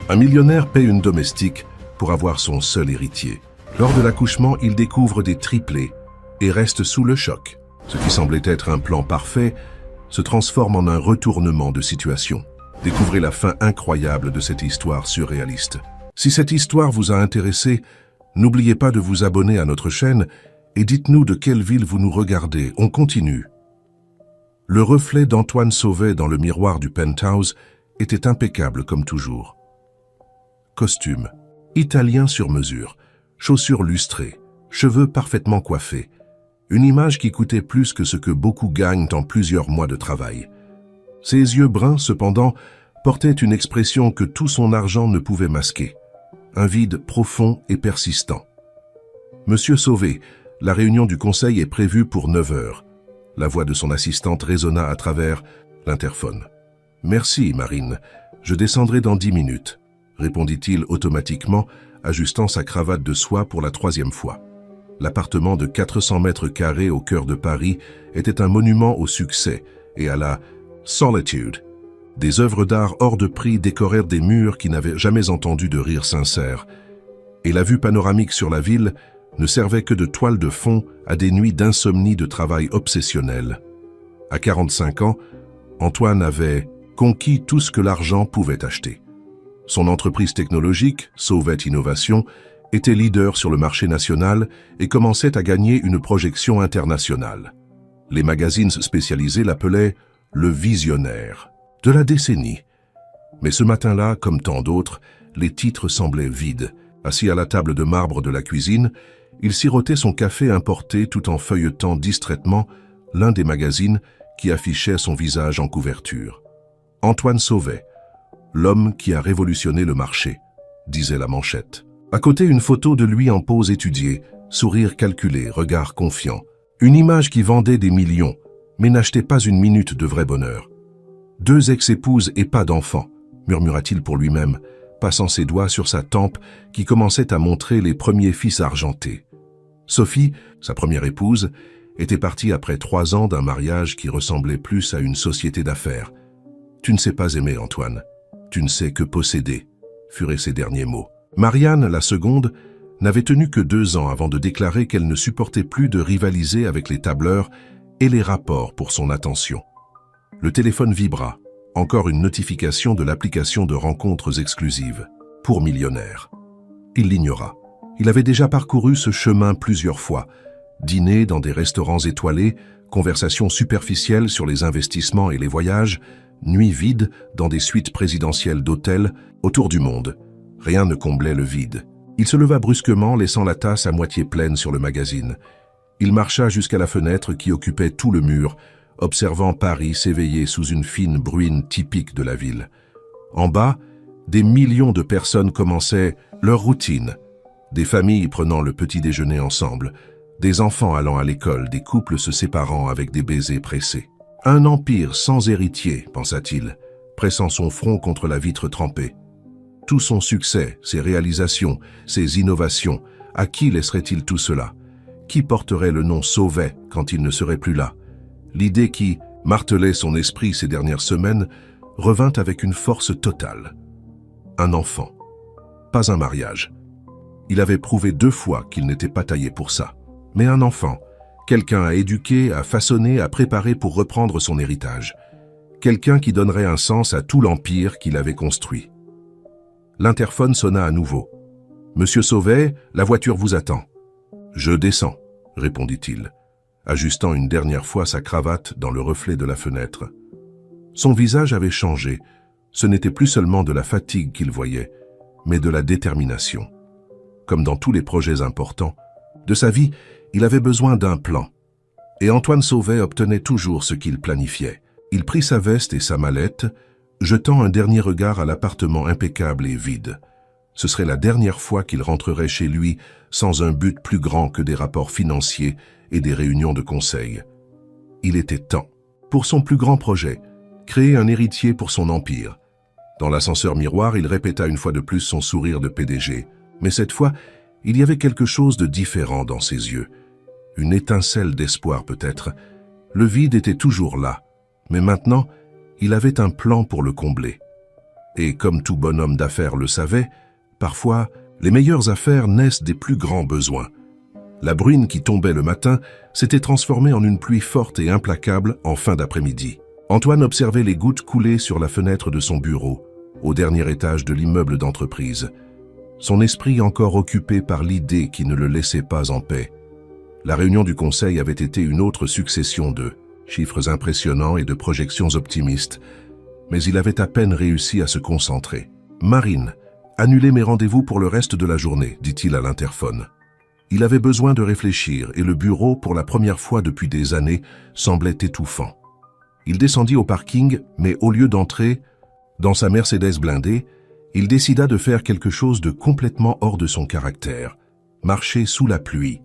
Un millionnaire paie une domestique pour avoir son seul héritier. Lors de l'accouchement, il découvre des triplés et reste sous le choc. Ce qui semblait être un plan parfait se transforme en un retournement de situation. Découvrez la fin incroyable de cette histoire surréaliste. Si cette histoire vous a intéressé, n'oubliez pas de vous abonner à notre chaîne et dites-nous de quelle ville vous nous regardez. On continue. Le reflet d'Antoine Sauvet dans le miroir du penthouse était impeccable comme toujours. Costume, italien sur mesure, chaussures lustrées, cheveux parfaitement coiffés. Une image qui coûtait plus que ce que beaucoup gagnent en plusieurs mois de travail. Ses yeux bruns, cependant, portaient une expression que tout son argent ne pouvait masquer. Un vide profond et persistant. Monsieur Sauvet, la réunion du conseil est prévue pour 9 heures. La voix de son assistante résonna à travers l'interphone. « Merci, Marine. Je descendrai dans 10 minutes. » répondit-il automatiquement, ajustant sa cravate de soie pour la 3e fois. L'appartement de 400 mètres carrés au cœur de Paris était un monument au succès et à la solitude. Des œuvres d'art hors de prix décorèrent des murs qui n'avaient jamais entendu de rire sincère. Et la vue panoramique sur la ville ne servait que de toile de fond à des nuits d'insomnie de travail obsessionnel. À 45 ans, Antoine avait conquis tout ce que l'argent pouvait acheter. Son entreprise technologique, Sauvet Innovation, était leader sur le marché national et commençait à gagner une projection internationale. Les magazines spécialisés l'appelaient « le visionnaire » de la décennie. Mais ce matin-là, comme tant d'autres, les titres semblaient vides. Assis à la table de marbre de la cuisine, il sirotait son café importé tout en feuilletant distraitement l'un des magazines qui affichait son visage en couverture. « Antoine Sauvet, l'homme qui a révolutionné le marché », disait la manchette. À côté, une photo de lui en pose étudiée, sourire calculé, regard confiant. Une image qui vendait des millions, mais n'achetait pas une minute de vrai bonheur. 2 ex-épouses et pas d'enfants, murmura-t-il pour lui-même, passant ses doigts sur sa tempe qui commençait à montrer les premiers fils argentés. Sophie, sa première épouse, était partie après 3 ans d'un mariage qui ressemblait plus à une société d'affaires. « Tu ne sais pas aimer, Antoine. Tu ne sais que posséder », furent ses derniers mots. Marianne, la seconde, n'avait tenu que 2 ans avant de déclarer qu'elle ne supportait plus de rivaliser avec les tableurs et les rapports pour son attention. Le téléphone vibra, encore une notification de l'application de rencontres exclusives, pour millionnaires. Il l'ignora. Il avait déjà parcouru ce chemin plusieurs fois. Dîner dans des restaurants étoilés, conversations superficielles sur les investissements et les voyages, nuits vides dans des suites présidentielles d'hôtels, autour du monde. Rien ne comblait le vide. Il se leva brusquement, laissant la tasse à moitié pleine sur le magazine. Il marcha jusqu'à la fenêtre qui occupait tout le mur, observant Paris s'éveiller sous une fine bruine typique de la ville. En bas, des millions de personnes commençaient leur routine. Des familles prenant le petit déjeuner ensemble, des enfants allant à l'école, des couples se séparant avec des baisers pressés. Un empire sans héritier, pensa-t-il, pressant son front contre la vitre trempée. Tout son succès, ses réalisations, ses innovations, à qui laisserait-il tout cela? Qui porterait le nom Sauvet quand il ne serait plus là? L'idée qui martelait son esprit ces dernières semaines revint avec une force totale. Un enfant, pas un mariage. Il avait prouvé 2 fois qu'il n'était pas taillé pour ça. Mais un enfant, quelqu'un à éduquer, à façonner, à préparer pour reprendre son héritage. Quelqu'un qui donnerait un sens à tout l'empire qu'il avait construit. L'interphone sonna à nouveau. « Monsieur Sauvet, la voiture vous attend. »« Je descends, » répondit-il, ajustant une dernière fois sa cravate dans le reflet de la fenêtre. Son visage avait changé. Ce n'était plus seulement de la fatigue qu'il voyait, mais de la détermination. Comme dans tous les projets importants, de sa vie, il avait besoin d'un plan. Et Antoine Sauvet obtenait toujours ce qu'il planifiait. Il prit sa veste et sa mallette, jetant un dernier regard à l'appartement impeccable et vide. Ce serait la dernière fois qu'il rentrerait chez lui sans un but plus grand que des rapports financiers et des réunions de conseil. Il était temps. Pour son plus grand projet, créer un héritier pour son empire. Dans l'ascenseur miroir, il répéta une fois de plus son sourire de PDG. Mais cette fois, il y avait quelque chose de différent dans ses yeux. Une étincelle d'espoir peut-être. Le vide était toujours là, mais maintenant, il avait un plan pour le combler. Et comme tout bonhomme d'affaires le savait, parfois, les meilleures affaires naissent des plus grands besoins. La bruine qui tombait le matin s'était transformée en une pluie forte et implacable en fin d'après-midi. Antoine observait les gouttes couler sur la fenêtre de son bureau, au dernier étage de l'immeuble d'entreprise. Son esprit encore occupé par l'idée qui ne le laissait pas en paix. La réunion du conseil avait été une autre succession de chiffres impressionnants et de projections optimistes, mais il avait à peine réussi à se concentrer. « Marine, annulez mes rendez-vous pour le reste de la journée », dit-il à l'interphone. Il avait besoin de réfléchir et le bureau, pour la première fois depuis des années, semblait étouffant. Il descendit au parking, mais au lieu d'entrer dans sa Mercedes blindée, il décida de faire quelque chose de complètement hors de son caractère, marcher sous la pluie.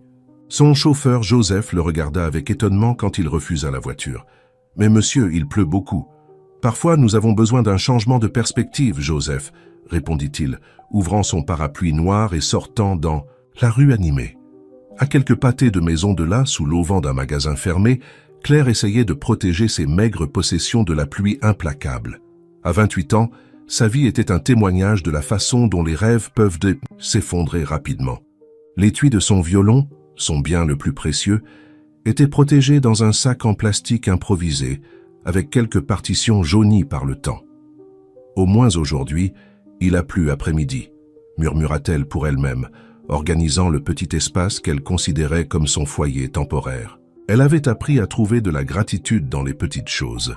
Son chauffeur Joseph le regarda avec étonnement quand il refusa la voiture. « Mais monsieur, il pleut beaucoup. »« Parfois, nous avons besoin d'un changement de perspective, Joseph, » répondit-il, ouvrant son parapluie noir et sortant dans la rue animée. À quelques pâtés de maison de là, sous l'auvent d'un magasin fermé, Claire essayait de protéger ses maigres possessions de la pluie implacable. À 28 ans, sa vie était un témoignage de la façon dont les rêves peuvent s'effondrer rapidement. L'étui de son violon, son bien le plus précieux, était protégé dans un sac en plastique improvisé, avec quelques partitions jaunies par le temps. « Au moins aujourd'hui, il a plu après-midi », murmura-t-elle pour elle-même, organisant le petit espace qu'elle considérait comme son foyer temporaire. Elle avait appris à trouver de la gratitude dans les petites choses.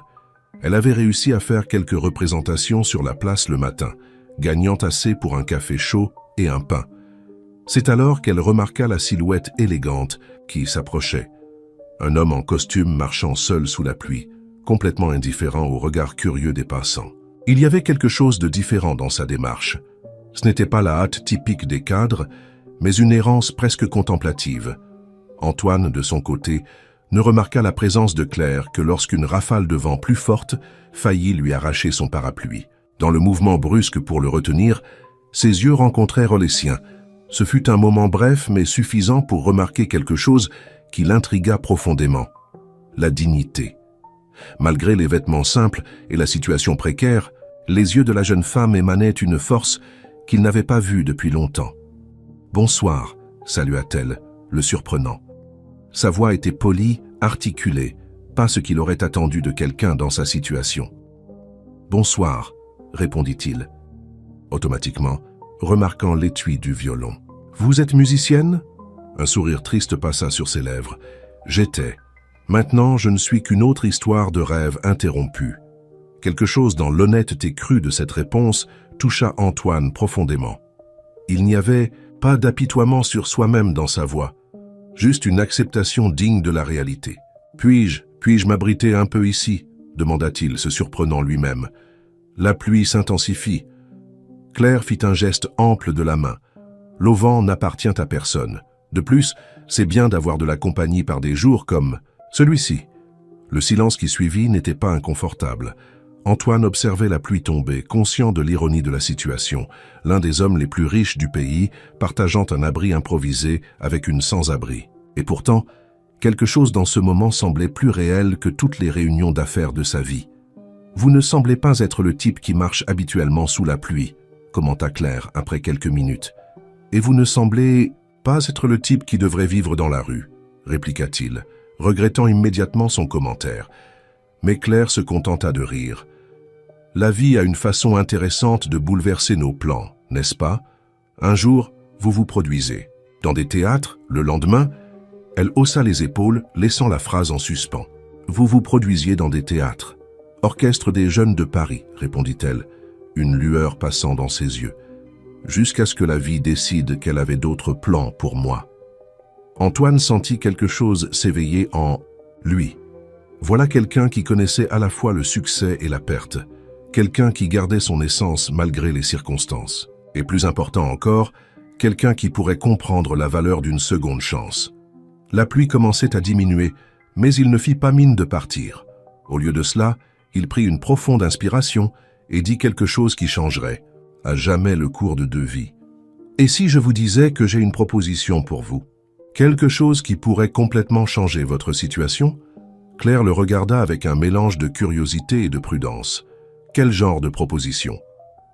Elle avait réussi à faire quelques représentations sur la place le matin, gagnant assez pour un café chaud et un pain. C'est alors qu'elle remarqua la silhouette élégante qui s'approchait. Un homme en costume marchant seul sous la pluie, complètement indifférent au regard curieux des passants. Il y avait quelque chose de différent dans sa démarche. Ce n'était pas la hâte typique des cadres, mais une errance presque contemplative. Antoine, de son côté, ne remarqua la présence de Claire que lorsqu'une rafale de vent plus forte faillit lui arracher son parapluie. Dans le mouvement brusque pour le retenir, ses yeux rencontrèrent les siens. Ce fut un moment bref mais suffisant pour remarquer quelque chose qui l'intrigua profondément. La dignité. Malgré les vêtements simples et la situation précaire, les yeux de la jeune femme émanaient une force qu'il n'avait pas vue depuis longtemps. « Bonsoir », salua-t-elle, le surprenant. Sa voix était polie, articulée, pas ce qu'il aurait attendu de quelqu'un dans sa situation. « Bonsoir », répondit-il, automatiquement, remarquant l'étui du violon. « Vous êtes musicienne ?» Un sourire triste passa sur ses lèvres. « J'étais. Maintenant, je ne suis qu'une autre histoire de rêve interrompue. » Quelque chose dans l'honnêteté crue de cette réponse toucha Antoine profondément. Il n'y avait pas d'apitoiement sur soi-même dans sa voix, juste une acceptation digne de la réalité. « Puis-je m'abriter un peu ici ?» demanda-t-il, se surprenant lui-même. La pluie s'intensifie. Claire fit un geste ample de la main. L'auvent n'appartient à personne. De plus, c'est bien d'avoir de la compagnie par des jours comme celui-ci. Le silence qui suivit n'était pas inconfortable. Antoine observait la pluie tomber, conscient de l'ironie de la situation, l'un des hommes les plus riches du pays, partageant un abri improvisé avec une sans-abri. Et pourtant, quelque chose dans ce moment semblait plus réel que toutes les réunions d'affaires de sa vie. « Vous ne semblez pas être le type qui marche habituellement sous la pluie », commenta Claire après quelques minutes. « Et vous ne semblez pas être le type qui devrait vivre dans la rue », répliqua-t-il, regrettant immédiatement son commentaire. Mais Claire se contenta de rire. « La vie a une façon intéressante de bouleverser nos plans, n'est-ce pas? Un jour, vous vous produisez. Dans des théâtres, le lendemain, elle haussa les épaules, laissant la phrase en suspens. Vous vous produisiez dans des théâtres. Orchestre des jeunes de Paris, répondit-elle, une lueur passant dans ses yeux. Jusqu'à ce que la vie décide qu'elle avait d'autres plans pour moi. Antoine sentit quelque chose s'éveiller en lui. Voilà quelqu'un qui connaissait à la fois le succès et la perte. Quelqu'un qui gardait son essence malgré les circonstances. Et plus important encore, quelqu'un qui pourrait comprendre la valeur d'une seconde chance. La pluie commençait à diminuer, mais il ne fit pas mine de partir. Au lieu de cela, il prit une profonde inspiration et dit quelque chose qui changerait, à jamais le cours de 2 vies. Et si je vous disais que j'ai une proposition pour vous? Quelque chose qui pourrait complètement changer votre situation? Claire le regarda avec un mélange de curiosité et de prudence. Quel genre de proposition?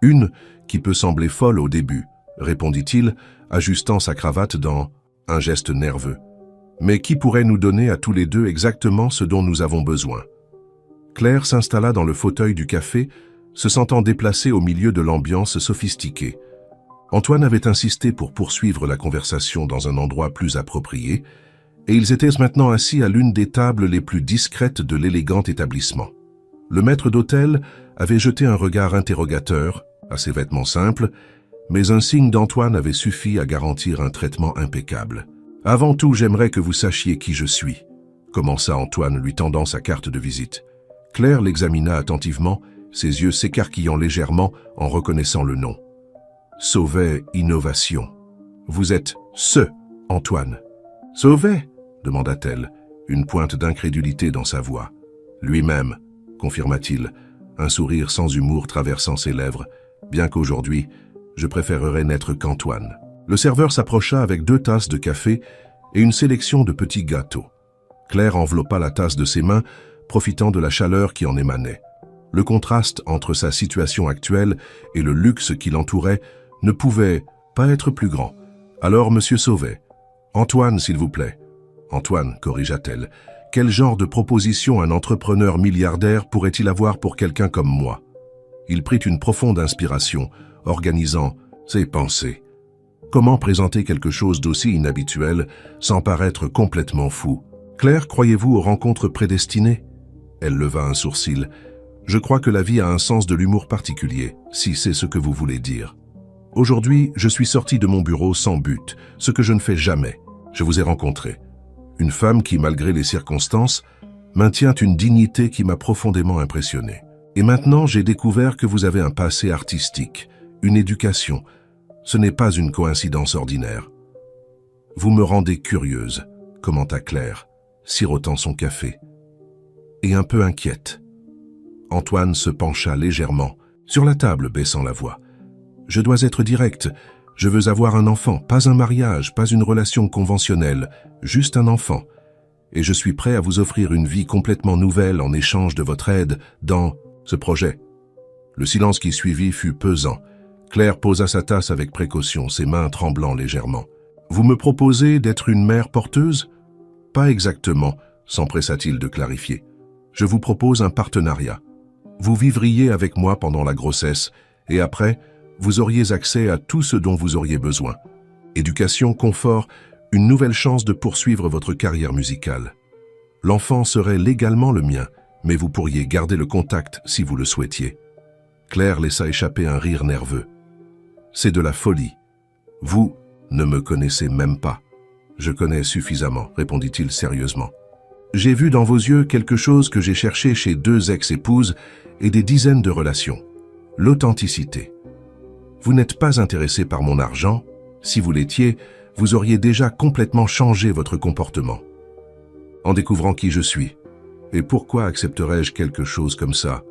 Une qui peut sembler folle au début, répondit-il, ajustant sa cravate dans un geste nerveux. Mais qui pourrait nous donner à tous les deux exactement ce dont nous avons besoin? Claire s'installa dans le fauteuil du café, se sentant déplacée au milieu de l'ambiance sophistiquée. Antoine avait insisté pour poursuivre la conversation dans un endroit plus approprié, et ils étaient maintenant assis à l'une des tables les plus discrètes de l'élégant établissement. Le maître d'hôtel avait jeté un regard interrogateur à ses vêtements simples, mais un signe d'Antoine avait suffi à garantir un traitement impeccable. « Avant tout, j'aimerais que vous sachiez qui je suis », commença Antoine, lui tendant sa carte de visite. Claire l'examina attentivement, ses yeux s'écarquillant légèrement en reconnaissant le nom. « Sauvet Innovation. Vous êtes ce Antoine. »« Sauvet ?» demanda-t-elle, une pointe d'incrédulité dans sa voix. « Lui-même, » confirma-t-il, un sourire sans humour traversant ses lèvres, bien qu'aujourd'hui, je préférerais n'être qu'Antoine. Le serveur s'approcha avec 2 tasses de café et une sélection de petits gâteaux. Claire enveloppa la tasse de ses mains, profitant de la chaleur qui en émanait. Le contraste entre sa situation actuelle et le luxe qui l'entourait ne pouvait pas être plus grand. Alors, monsieur Sauvet, « Antoine, s'il vous plaît. »« Antoine, » corrigea-t-elle, « quel genre de proposition un entrepreneur milliardaire pourrait-il avoir pour quelqu'un comme moi ?» Il prit une profonde inspiration, organisant ses pensées. Comment présenter quelque chose d'aussi inhabituel sans paraître complètement fou? Claire, croyez-vous aux rencontres prédestinées? Elle leva un sourcil. Je crois que la vie a un sens de l'humour particulier, si c'est ce que vous voulez dire. Aujourd'hui, je suis sorti de mon bureau sans but, ce que je ne fais jamais. Je vous ai rencontré. Une femme qui, malgré les circonstances, maintient une dignité qui m'a profondément impressionné. Et maintenant, j'ai découvert que vous avez un passé artistique, une éducation. Ce n'est pas une coïncidence ordinaire. Vous me rendez curieuse, commenta Claire, sirotant son café, et un peu inquiète. Antoine se pencha légèrement sur la table, baissant la voix. Je dois être direct. Je veux avoir un enfant, pas un mariage, pas une relation conventionnelle, juste un enfant. Et je suis prêt à vous offrir une vie complètement nouvelle en échange de votre aide dans ce projet. Le silence qui suivit fut pesant. Claire posa sa tasse avec précaution, ses mains tremblant légèrement. « Vous me proposez d'être une mère porteuse ?»« Pas exactement, » s'empressa-t-il de clarifier. « Je vous propose un partenariat. Vous vivriez avec moi pendant la grossesse, et après, vous auriez accès à tout ce dont vous auriez besoin. Éducation, confort, une nouvelle chance de poursuivre votre carrière musicale. L'enfant serait légalement le mien, mais vous pourriez garder le contact si vous le souhaitiez. » Claire laissa échapper un rire nerveux. « C'est de la folie. Vous ne me connaissez même pas. »« Je connais suffisamment, » répondit-il sérieusement. « J'ai vu dans vos yeux quelque chose que j'ai cherché chez 2 ex-épouses et des dizaines de relations. L'authenticité. Vous n'êtes pas intéressé par mon argent. Si vous l'étiez, vous auriez déjà complètement changé votre comportement. En découvrant qui je suis. Et pourquoi accepterais-je quelque chose comme ça?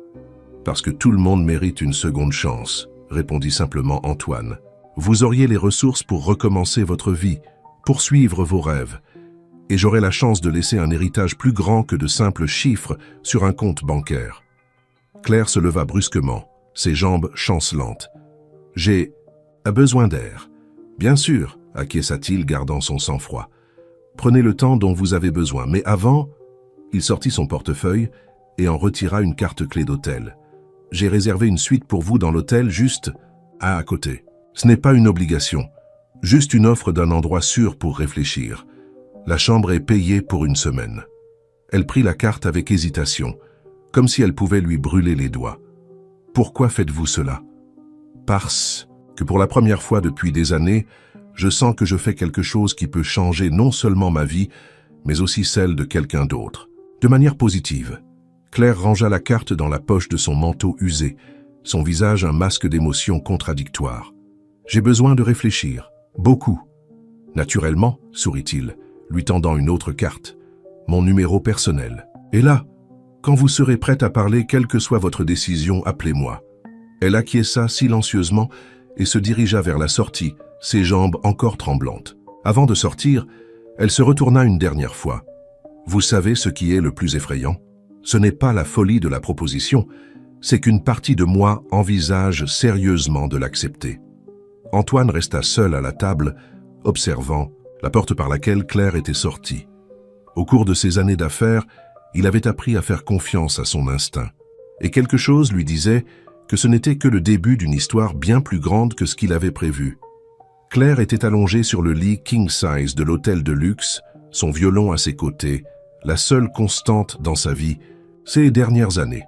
Parce que tout le monde mérite une seconde chance, répondit simplement Antoine. Vous auriez les ressources pour recommencer votre vie, poursuivre vos rêves. Et j'aurais la chance de laisser un héritage plus grand que de simples chiffres sur un compte bancaire. Claire se leva brusquement, ses jambes chancelantes. J'ai besoin d'air. Bien sûr, acquiesça-t-il, gardant son sang-froid. Prenez le temps dont vous avez besoin, mais avant, il sortit son portefeuille et en retira une carte clé d'hôtel. J'ai réservé une suite pour vous dans l'hôtel juste à côté. Ce n'est pas une obligation, juste une offre d'un endroit sûr pour réfléchir. La chambre est payée pour 1 semaine. Elle prit la carte avec hésitation, comme si elle pouvait lui brûler les doigts. Pourquoi faites-vous cela? Parce que pour la première fois depuis des années, je sens que je fais quelque chose qui peut changer non seulement ma vie, mais aussi celle de quelqu'un d'autre. De manière positive. Claire rangea la carte dans la poche de son manteau usé, son visage un masque d'émotions contradictoires. J'ai besoin de réfléchir. Beaucoup. Naturellement, sourit-il, lui tendant une autre carte. Mon numéro personnel. Et là, quand vous serez prête à parler, quelle que soit votre décision, appelez-moi. Elle acquiesça silencieusement et se dirigea vers la sortie, ses jambes encore tremblantes. Avant de sortir, elle se retourna une dernière fois. Vous savez ce qui est le plus effrayant? Ce n'est pas la folie de la proposition, c'est qu'une partie de moi envisage sérieusement de l'accepter. » Antoine resta seul à la table, observant la porte par laquelle Claire était sortie. Au cours de ses années d'affaires, il avait appris à faire confiance à son instinct. Et quelque chose lui disait que ce n'était que le début d'une histoire bien plus grande que ce qu'il avait prévu. Claire était allongée sur le lit king-size de l'hôtel de luxe, son violon à ses côtés, la seule constante dans sa vie, ces dernières années.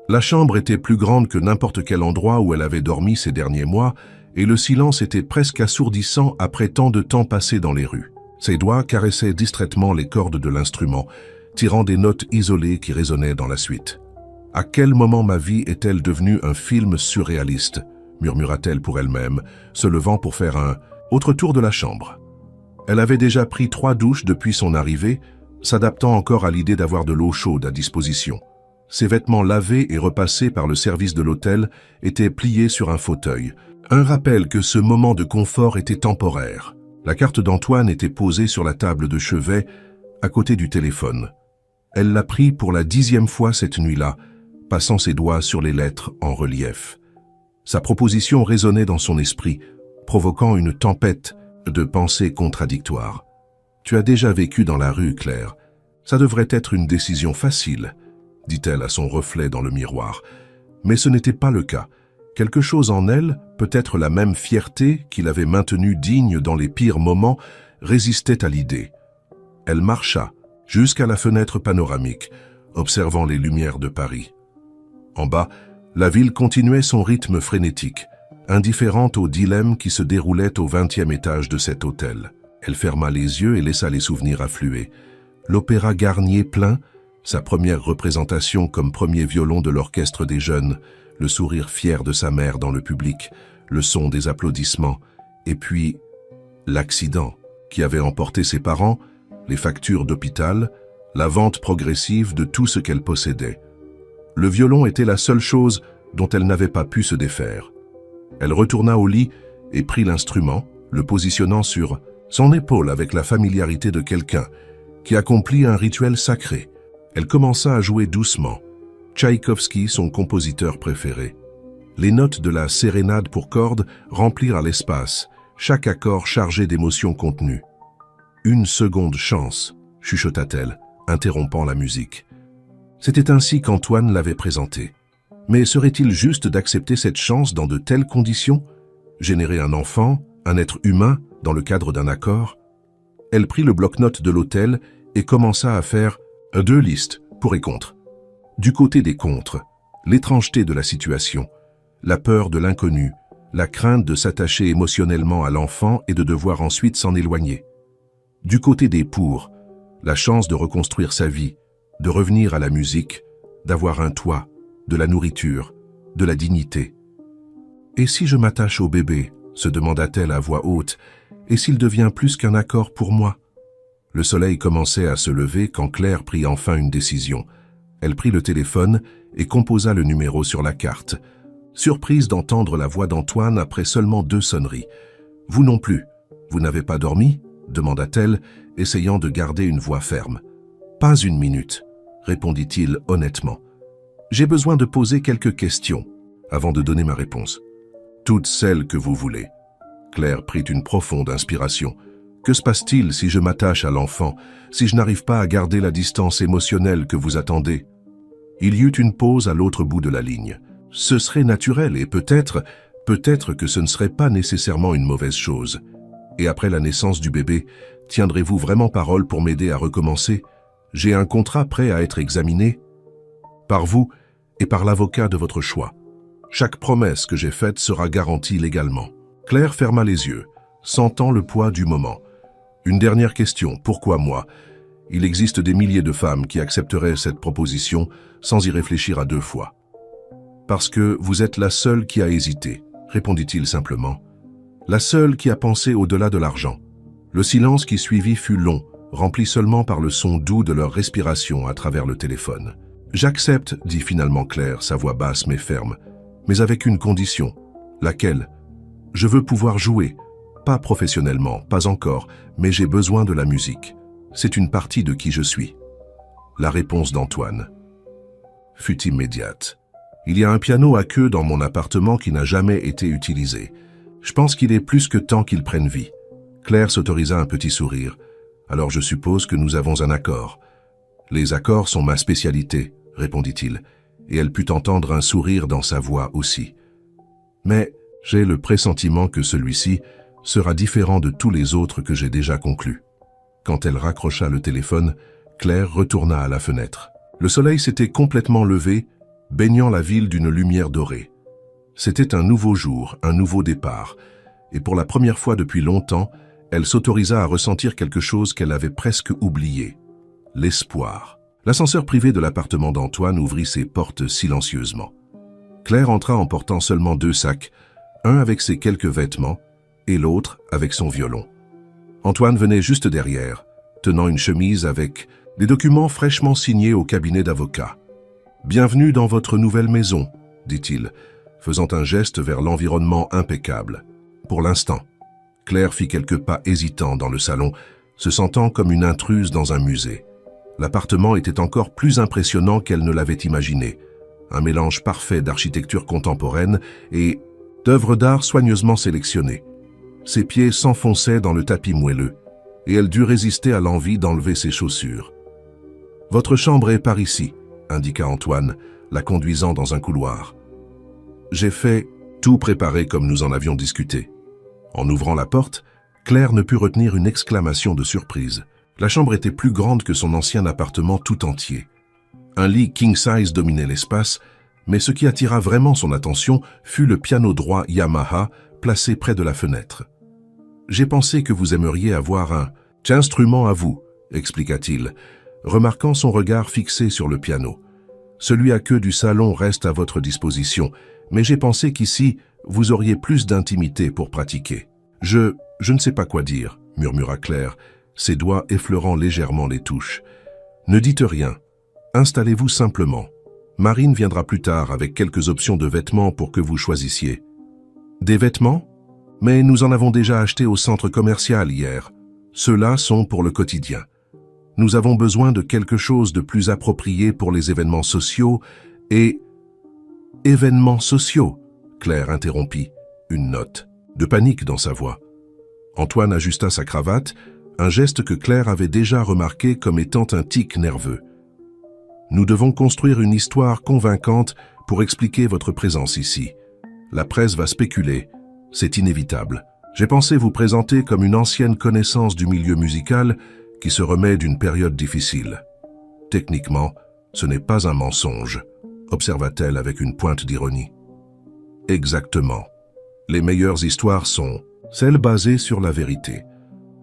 La chambre était plus grande que n'importe quel endroit où elle avait dormi ces derniers mois, et le silence était presque assourdissant après tant de temps passé dans les rues. Ses doigts caressaient distraitement les cordes de l'instrument, tirant des notes isolées qui résonnaient dans la suite. « À quel moment ma vie est-elle devenue un film surréaliste ?» murmura-t-elle pour elle-même, se levant pour faire un autre tour de la chambre. Elle avait déjà pris 3 douches depuis son arrivée, s'adaptant encore à l'idée d'avoir de l'eau chaude à disposition. Ses vêtements lavés et repassés par le service de l'hôtel étaient pliés sur un fauteuil. Un rappel que ce moment de confort était temporaire. La carte d'Antoine était posée sur la table de chevet, à côté du téléphone. Elle l'a pris pour la 10e fois cette nuit-là, passant ses doigts sur les lettres en relief. Sa proposition résonnait dans son esprit, provoquant une tempête de pensées contradictoires. « Tu as déjà vécu dans la rue, Claire. Ça devrait être une décision facile, » dit-elle à son reflet dans le miroir. Mais ce n'était pas le cas. Quelque chose en elle, peut-être la même fierté qui l'avait maintenue digne dans les pires moments, résistait à l'idée. Elle marcha jusqu'à la fenêtre panoramique, observant les lumières de Paris. En bas, la ville continuait son rythme frénétique, indifférente au dilemme qui se déroulait au 20e étage de cet hôtel. Elle ferma les yeux et laissa les souvenirs affluer. L'opéra Garnier plein, sa première représentation comme premier violon de l'orchestre des jeunes, le sourire fier de sa mère dans le public, le son des applaudissements, et puis l'accident qui avait emporté ses parents, les factures d'hôpital, la vente progressive de tout ce qu'elle possédait. Le violon était la seule chose dont elle n'avait pas pu se défaire. Elle retourna au lit et prit l'instrument, le positionnant sur son épaule avec la familiarité de quelqu'un qui accomplit un rituel sacré. Elle commença à jouer doucement. Tchaïkovski, son compositeur préféré. Les notes de la sérénade pour cordes remplirent l'espace, chaque accord chargé d'émotions contenues. « Une seconde chance », chuchota-t-elle, interrompant la musique. C'était ainsi qu'Antoine l'avait présenté. Mais serait-il juste d'accepter cette chance dans de telles conditions? Générer un enfant, un être humain, dans le cadre d'un accord? Elle prit le bloc-notes de l'hôtel et commença à faire 2 listes, pour et contre. Du côté des contres, l'étrangeté de la situation, la peur de l'inconnu, la crainte de s'attacher émotionnellement à l'enfant et de devoir ensuite s'en éloigner. Du côté des pour, la chance de reconstruire sa vie, de revenir à la musique, d'avoir un toit, de la nourriture, de la dignité. « Et si je m'attache au bébé ?» se demanda-t-elle à voix haute, « et s'il devient plus qu'un accord pour moi ?» Le soleil commençait à se lever quand Claire prit enfin une décision. Elle prit le téléphone et composa le numéro sur la carte. Surprise d'entendre la voix d'Antoine après seulement 2 sonneries. « Vous non plus, vous n'avez pas dormi ?» demanda-t-elle, essayant de garder une voix ferme. « Pas une minute, » répondit-il honnêtement. « J'ai besoin de poser quelques questions avant de donner ma réponse. » « Toutes celles que vous voulez. » Claire prit une profonde inspiration. « Que se passe-t-il si je m'attache à l'enfant, si je n'arrive pas à garder la distance émotionnelle que vous attendez ?» Il y eut une pause à l'autre bout de la ligne. Ce serait naturel et peut-être que ce ne serait pas nécessairement une mauvaise chose. Et après la naissance du bébé, tiendrez-vous vraiment parole pour m'aider à recommencer? J'ai un contrat prêt à être examiné par vous et par l'avocat de votre choix. Chaque promesse que j'ai faite sera garantie légalement. Claire ferma les yeux, sentant le poids du moment. Une dernière question, pourquoi moi? Il existe des milliers de femmes qui accepteraient cette proposition sans y réfléchir à 2 fois. Parce que vous êtes la seule qui a hésité, répondit-il simplement. La seule qui a pensé au-delà de l'argent. Le silence qui suivit fut long, rempli seulement par le son doux de leur respiration à travers le téléphone. J'accepte, dit finalement Claire, sa voix basse mais ferme, mais avec une condition. Laquelle? Je veux pouvoir jouer, pas professionnellement, pas encore, mais j'ai besoin de la musique. C'est une partie de qui je suis. La réponse d'Antoine fut immédiate. Il y a un piano à queue dans mon appartement qui n'a jamais été utilisé. Je pense qu'il est plus que temps qu'il prenne vie. Claire s'autorisa un petit sourire. Alors je suppose que nous avons un accord. Les accords sont ma spécialité, répondit-il, et elle put entendre un sourire dans sa voix aussi. Mais j'ai le pressentiment que celui-ci sera différent de tous les autres que j'ai déjà conclus. Quand elle raccrocha le téléphone, Claire retourna à la fenêtre. Le soleil s'était complètement levé, baignant la ville d'une lumière dorée. C'était un nouveau jour, un nouveau départ, et pour la première fois depuis longtemps, elle s'autorisa à ressentir quelque chose qu'elle avait presque oublié, l'espoir. L'ascenseur privé de l'appartement d'Antoine ouvrit ses portes silencieusement. Claire entra en portant seulement 2 sacs, un avec ses quelques vêtements et l'autre avec son violon. Antoine venait juste derrière, tenant une chemise avec des documents fraîchement signés au cabinet d'avocat. « Bienvenue dans votre nouvelle maison », dit-il, faisant un geste vers l'environnement impeccable. Pour l'instant, Claire fit quelques pas hésitants dans le salon, se sentant comme une intruse dans un musée. L'appartement était encore plus impressionnant qu'elle ne l'avait imaginé. Un mélange parfait d'architecture contemporaine et d'œuvres d'art soigneusement sélectionnées. Ses pieds s'enfonçaient dans le tapis moelleux, et elle dut résister à l'envie d'enlever ses chaussures. « Votre chambre est par ici », indiqua Antoine, la conduisant dans un couloir. « J'ai fait tout préparé comme nous en avions discuté. » En ouvrant la porte, Claire ne put retenir une exclamation de surprise. La chambre était plus grande que son ancien appartement tout entier. Un lit king-size dominait l'espace, mais ce qui attira vraiment son attention fut le piano droit Yamaha placé près de la fenêtre. « J'ai pensé que vous aimeriez avoir un instrument à vous », expliqua-t-il, remarquant son regard fixé sur le piano. « Celui à queue du salon reste à votre disposition, mais j'ai pensé qu'ici, vous auriez plus d'intimité pour pratiquer. »« Je ne sais pas quoi dire, » murmura Claire, ses doigts effleurant légèrement les touches. « Ne dites rien. Installez-vous simplement. Marine viendra plus tard avec quelques options de vêtements pour que vous choisissiez. »« Des vêtements ? Mais nous en avons déjà acheté au centre commercial hier. Ceux-là sont pour le quotidien. Nous avons besoin de quelque chose de plus approprié pour les événements sociaux et... » « Événements sociaux !» Claire interrompit, une note de panique dans sa voix. Antoine ajusta sa cravate, un geste que Claire avait déjà remarqué comme étant un tic nerveux. « Nous devons construire une histoire convaincante pour expliquer votre présence ici. La presse va spéculer, c'est inévitable. J'ai pensé vous présenter comme une ancienne connaissance du milieu musical qui se remet d'une période difficile. Techniquement, ce n'est pas un mensonge, observa-t-elle avec une pointe d'ironie. Exactement. Les meilleures histoires sont celles basées sur la vérité.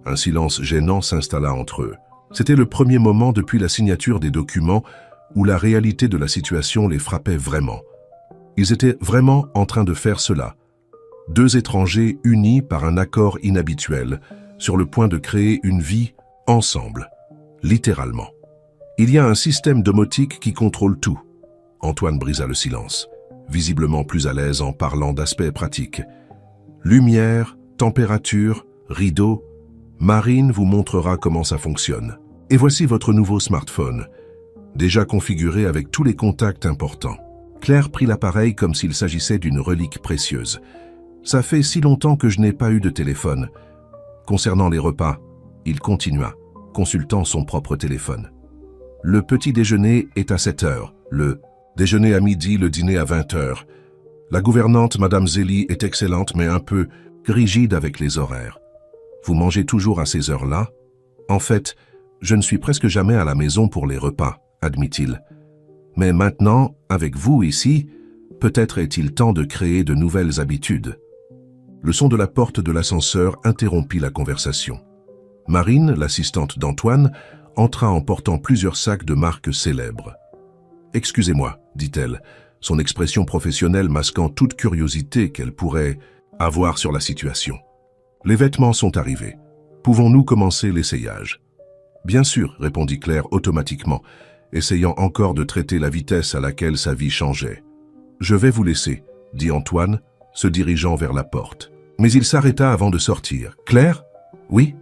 Un silence gênant s'installa entre eux. C'était le premier moment depuis la signature des documents où la réalité de la situation les frappait vraiment. Ils étaient vraiment en train de faire cela. 2 étrangers unis par un accord inhabituel, sur le point de créer une vie ensemble, littéralement. Il y a un système domotique qui contrôle tout. Antoine brisa le silence, visiblement plus à l'aise en parlant d'aspects pratiques. Lumière, température, rideau, Marine vous montrera comment ça fonctionne. Et voici votre nouveau smartphone, déjà configuré avec tous les contacts importants. Claire prit l'appareil comme s'il s'agissait d'une relique précieuse. Ça fait si longtemps que je n'ai pas eu de téléphone. Concernant les repas, il continua, consultant son propre téléphone. Le petit déjeuner est à 7 heures, le déjeuner à midi, le dîner à 20 heures. La gouvernante, Madame Zélie, est excellente, mais un peu rigide avec les horaires. Vous mangez toujours à ces heures-là? En fait, je ne suis presque jamais à la maison pour les repas, admit-il. Mais maintenant, avec vous ici, peut-être est-il temps de créer de nouvelles habitudes. Le son de la porte de l'ascenseur interrompit la conversation. Marine, l'assistante d'Antoine, entra en portant plusieurs sacs de marques célèbres. « Excusez-moi », dit-elle, son expression professionnelle masquant toute curiosité qu'elle pourrait avoir sur la situation. « Les vêtements sont arrivés. Pouvons-nous commencer l'essayage ?»« Bien sûr », répondit Claire automatiquement, essayant encore de traiter la vitesse à laquelle sa vie changeait. « Je vais vous laisser », dit Antoine, se dirigeant vers la porte. Mais il s'arrêta avant de sortir. « Claire ? Oui ?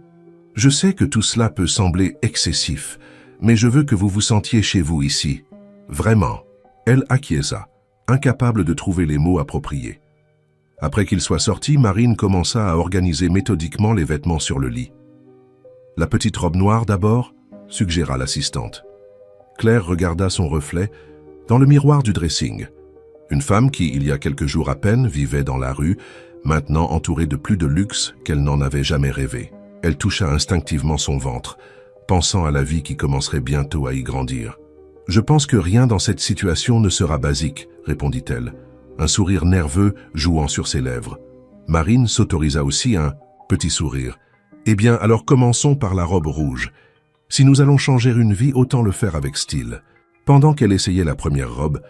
Je sais que tout cela peut sembler excessif, mais je veux que vous vous sentiez chez vous ici. Vraiment. » Elle acquiesça, incapable de trouver les mots appropriés. Après qu'il soit sorti, Marine commença à organiser méthodiquement les vêtements sur le lit. « La petite robe noire d'abord » suggéra l'assistante. Claire regarda son reflet dans le miroir du dressing. Une femme qui, il y a quelques jours à peine, vivait dans la rue, maintenant entourée de plus de luxe qu'elle n'en avait jamais rêvé. Elle toucha instinctivement son ventre, pensant à la vie qui commencerait bientôt à y grandir. « Je pense que rien dans cette situation ne sera basique, » répondit-elle, un sourire nerveux jouant sur ses lèvres. Marine s'autorisa aussi un petit sourire. « Eh bien, alors commençons par la robe rouge. Si nous allons changer une vie, autant le faire avec style. » Pendant qu'elle essayait la première robe,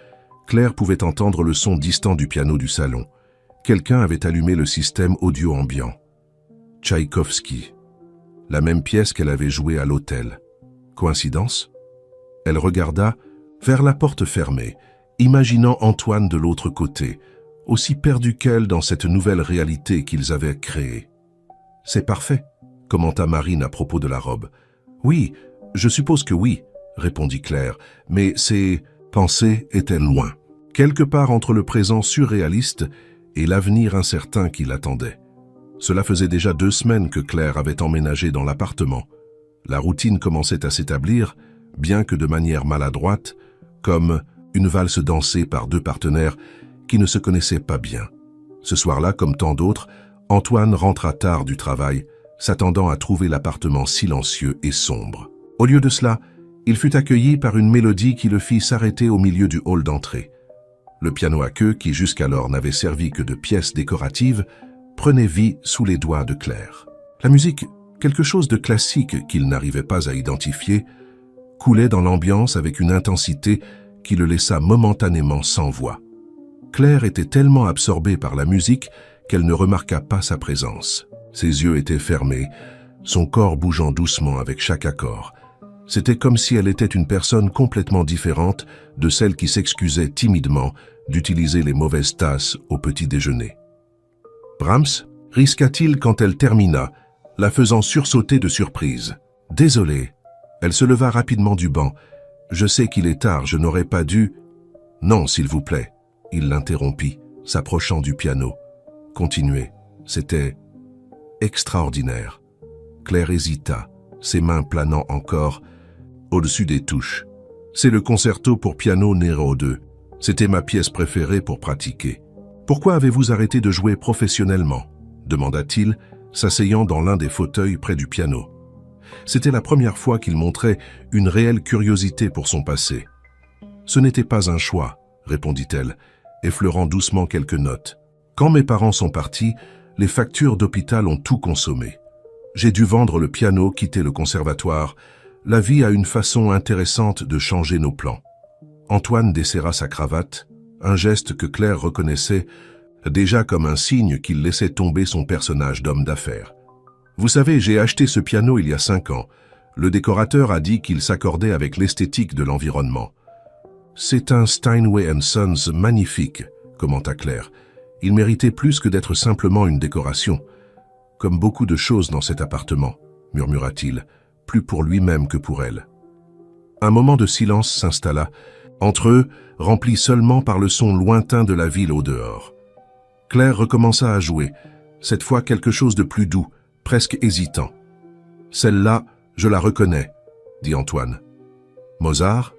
Claire pouvait entendre le son distant du piano du salon. Quelqu'un avait allumé le système audio ambiant. Tchaïkovski. La même pièce qu'elle avait jouée à l'hôtel. Coïncidence? Elle regarda vers la porte fermée, imaginant Antoine de l'autre côté, aussi perdu qu'elle dans cette nouvelle réalité qu'ils avaient créée. « C'est parfait », commenta Marine à propos de la robe. « Oui, je suppose que oui », répondit Claire, mais ses pensées étaient loin, quelque part entre le présent surréaliste et l'avenir incertain qui l'attendait. Cela faisait déjà 2 semaines que Claire avait emménagé dans l'appartement. La routine commençait à s'établir, bien que de manière maladroite, comme une valse dansée par 2 partenaires qui ne se connaissaient pas bien. Ce soir-là, comme tant d'autres, Antoine rentra tard du travail, s'attendant à trouver l'appartement silencieux et sombre. Au lieu de cela, il fut accueilli par une mélodie qui le fit s'arrêter au milieu du hall d'entrée. Le piano à queue, qui jusqu'alors n'avait servi que de pièce décorative, prenait vie sous les doigts de Claire. La musique, quelque chose de classique qu'il n'arrivait pas à identifier, coulait dans l'ambiance avec une intensité qui le laissa momentanément sans voix. Claire était tellement absorbée par la musique qu'elle ne remarqua pas sa présence. Ses yeux étaient fermés, son corps bougeant doucement avec chaque accord. C'était comme si elle était une personne complètement différente de celle qui s'excusait timidement d'utiliser les mauvaises tasses au petit déjeuner. Brahms risqua-t-il quand elle termina, la faisant sursauter de surprise. « Désolée ». Elle se leva rapidement du banc. « Je sais qu'il est tard, je n'aurais pas dû… »« Non, s'il vous plaît. » Il l'interrompit, s'approchant du piano. « Continuez. C'était extraordinaire. » Claire hésita, ses mains planant encore au-dessus des touches. « C'est le concerto pour piano numéro 2. C'était ma pièce préférée pour pratiquer. »« Pourquoi avez-vous arrêté de jouer professionnellement ?» demanda-t-il, s'asseyant dans l'un des fauteuils près du piano. C'était la première fois qu'il montrait une réelle curiosité pour son passé. « Ce n'était pas un choix, » répondit-elle, effleurant doucement quelques notes. « Quand mes parents sont partis, les factures d'hôpital ont tout consommé. J'ai dû vendre le piano, quitter le conservatoire. La vie a une façon intéressante de changer nos plans. » Antoine desserra sa cravate, un geste que Claire reconnaissait déjà comme un signe qu'il laissait tomber son personnage d'homme d'affaires. « Vous savez, j'ai acheté ce piano il y a 5 ans. Le décorateur a dit qu'il s'accordait avec l'esthétique de l'environnement. »« C'est un Steinway & Sons magnifique, » commenta Claire. « Il méritait plus que d'être simplement une décoration. Comme beaucoup de choses dans cet appartement, » murmura-t-il, plus pour lui-même que pour elle. Un moment de silence s'installa, entre eux, rempli seulement par le son lointain de la ville au dehors. Claire recommença à jouer, cette fois quelque chose de plus doux, presque hésitant. « Celle-là, je la reconnais, » dit Antoine. « Mozart ?»«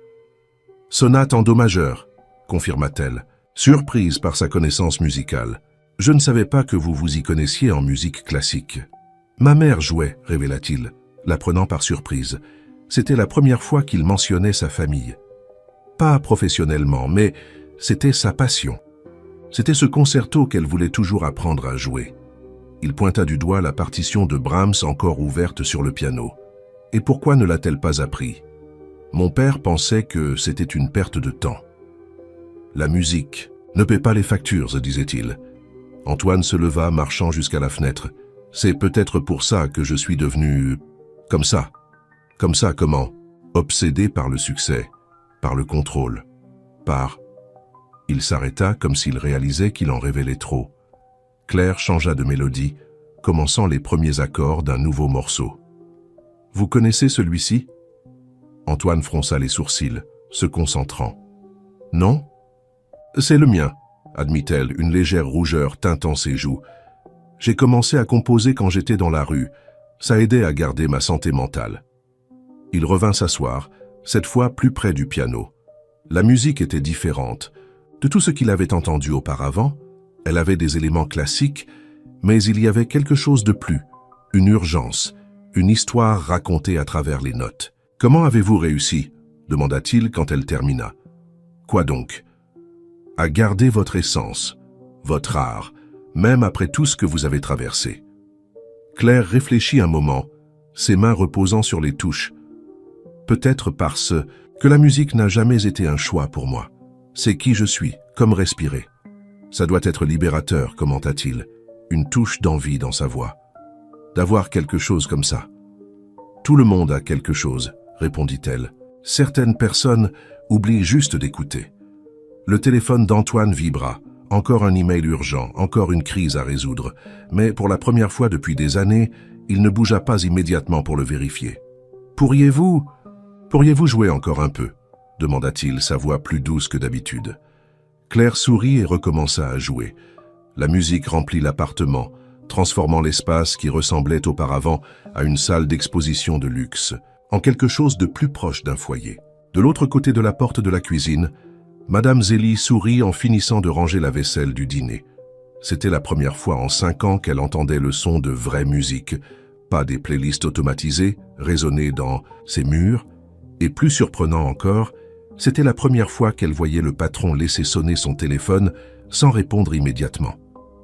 Sonate en do majeur, » confirma-t-elle, surprise par sa connaissance musicale. « Je ne savais pas que vous vous y connaissiez en musique classique. »« Ma mère jouait, » révéla-t-il, la prenant par surprise. C'était la première fois qu'il mentionnait sa famille. Pas professionnellement, mais c'était sa passion. C'était ce concerto qu'elle voulait toujours apprendre à jouer. Il pointa du doigt la partition de Brahms encore ouverte sur le piano. Et pourquoi ne l'a-t-elle pas appris? Mon père pensait que c'était une perte de temps. La musique ne paie pas les factures, disait-il. Antoine se leva, marchant jusqu'à la fenêtre. C'est peut-être pour ça que je suis devenu… comme ça. Comme ça comment? Obsédé par le succès, par le contrôle, par… Il s'arrêta comme s'il réalisait qu'il en révélait trop. Claire changea de mélodie, commençant les premiers accords d'un nouveau morceau. « Vous connaissez celui-ci » Antoine fronça les sourcils, se concentrant. « Non » C'est le mien, admit-elle, une légère rougeur teintant ses joues. J'ai commencé à composer quand j'étais dans la rue. Ça aidait à garder ma santé mentale. Il revint s'asseoir, cette fois plus près du piano. La musique était différente. De tout ce qu'il avait entendu auparavant, elle avait des éléments classiques, mais il y avait quelque chose de plus, une urgence, une histoire racontée à travers les notes. « Comment avez-vous réussi ?» demanda-t-il quand elle termina. « Quoi donc ?»« À garder votre essence, votre art, même après tout ce que vous avez traversé. » Claire réfléchit un moment, ses mains reposant sur les touches. « Peut-être parce que la musique n'a jamais été un choix pour moi. C'est qui je suis, comme respirer. Ça doit être libérateur, commenta-t-il, une touche d'envie dans sa voix. D'avoir quelque chose comme ça. Tout le monde a quelque chose, répondit-elle. Certaines personnes oublient juste d'écouter. Le téléphone d'Antoine vibra. Encore un email urgent, encore une crise à résoudre. Mais pour la première fois depuis des années, il ne bougea pas immédiatement pour le vérifier. « Pourriez-vous jouer encore un peu ?» demanda-t-il, sa voix plus douce que d'habitude. Claire sourit et recommença à jouer. La musique remplit l'appartement, transformant l'espace qui ressemblait auparavant à une salle d'exposition de luxe, en quelque chose de plus proche d'un foyer. De l'autre côté de la porte de la cuisine, Madame Zélie sourit en finissant de ranger la vaisselle du dîner. C'était la première fois en 5 ans qu'elle entendait le son de vraie musique, pas des playlists automatisées, résonner dans ses murs, et plus surprenant encore, c'était la première fois qu'elle voyait le patron laisser sonner son téléphone sans répondre immédiatement.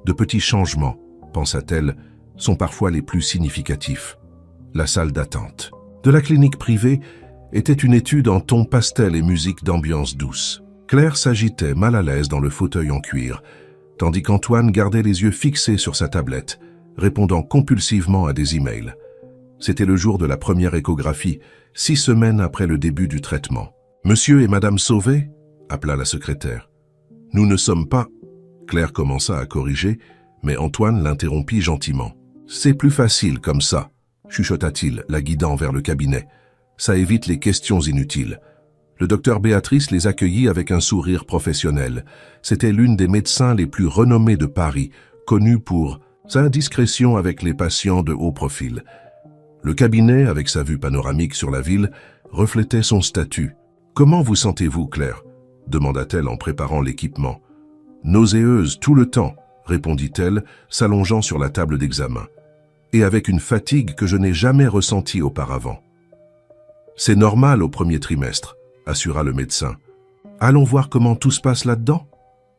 De petits changements, pensa-t-elle, sont parfois les plus significatifs. La salle d'attente de la clinique privée était une étude en tons pastel et musique d'ambiance douce. Claire s'agitait mal à l'aise dans le fauteuil en cuir, tandis qu'Antoine gardait les yeux fixés sur sa tablette, répondant compulsivement à des emails. C'était le jour de la première échographie, 6 semaines après le début du traitement. « Monsieur et Madame Sauvé ?» appela la secrétaire. « Nous ne sommes pas... » Claire commença à corriger, mais Antoine l'interrompit gentiment. « C'est plus facile comme ça, » chuchota-t-il, la guidant vers le cabinet. « Ça évite les questions inutiles. » Le docteur Béatrice les accueillit avec un sourire professionnel. C'était l'une des médecins les plus renommées de Paris, connue pour sa discrétion avec les patients de haut profil. Le cabinet, avec sa vue panoramique sur la ville, reflétait son statut. « Comment vous sentez-vous, Claire ?» demanda-t-elle en préparant l'équipement. « Nauséeuse tout le temps, » répondit-elle, s'allongeant sur la table d'examen. « Et avec une fatigue que je n'ai jamais ressentie auparavant. »« C'est normal au premier trimestre, » assura le médecin. « Allons voir comment tout se passe là-dedans ?»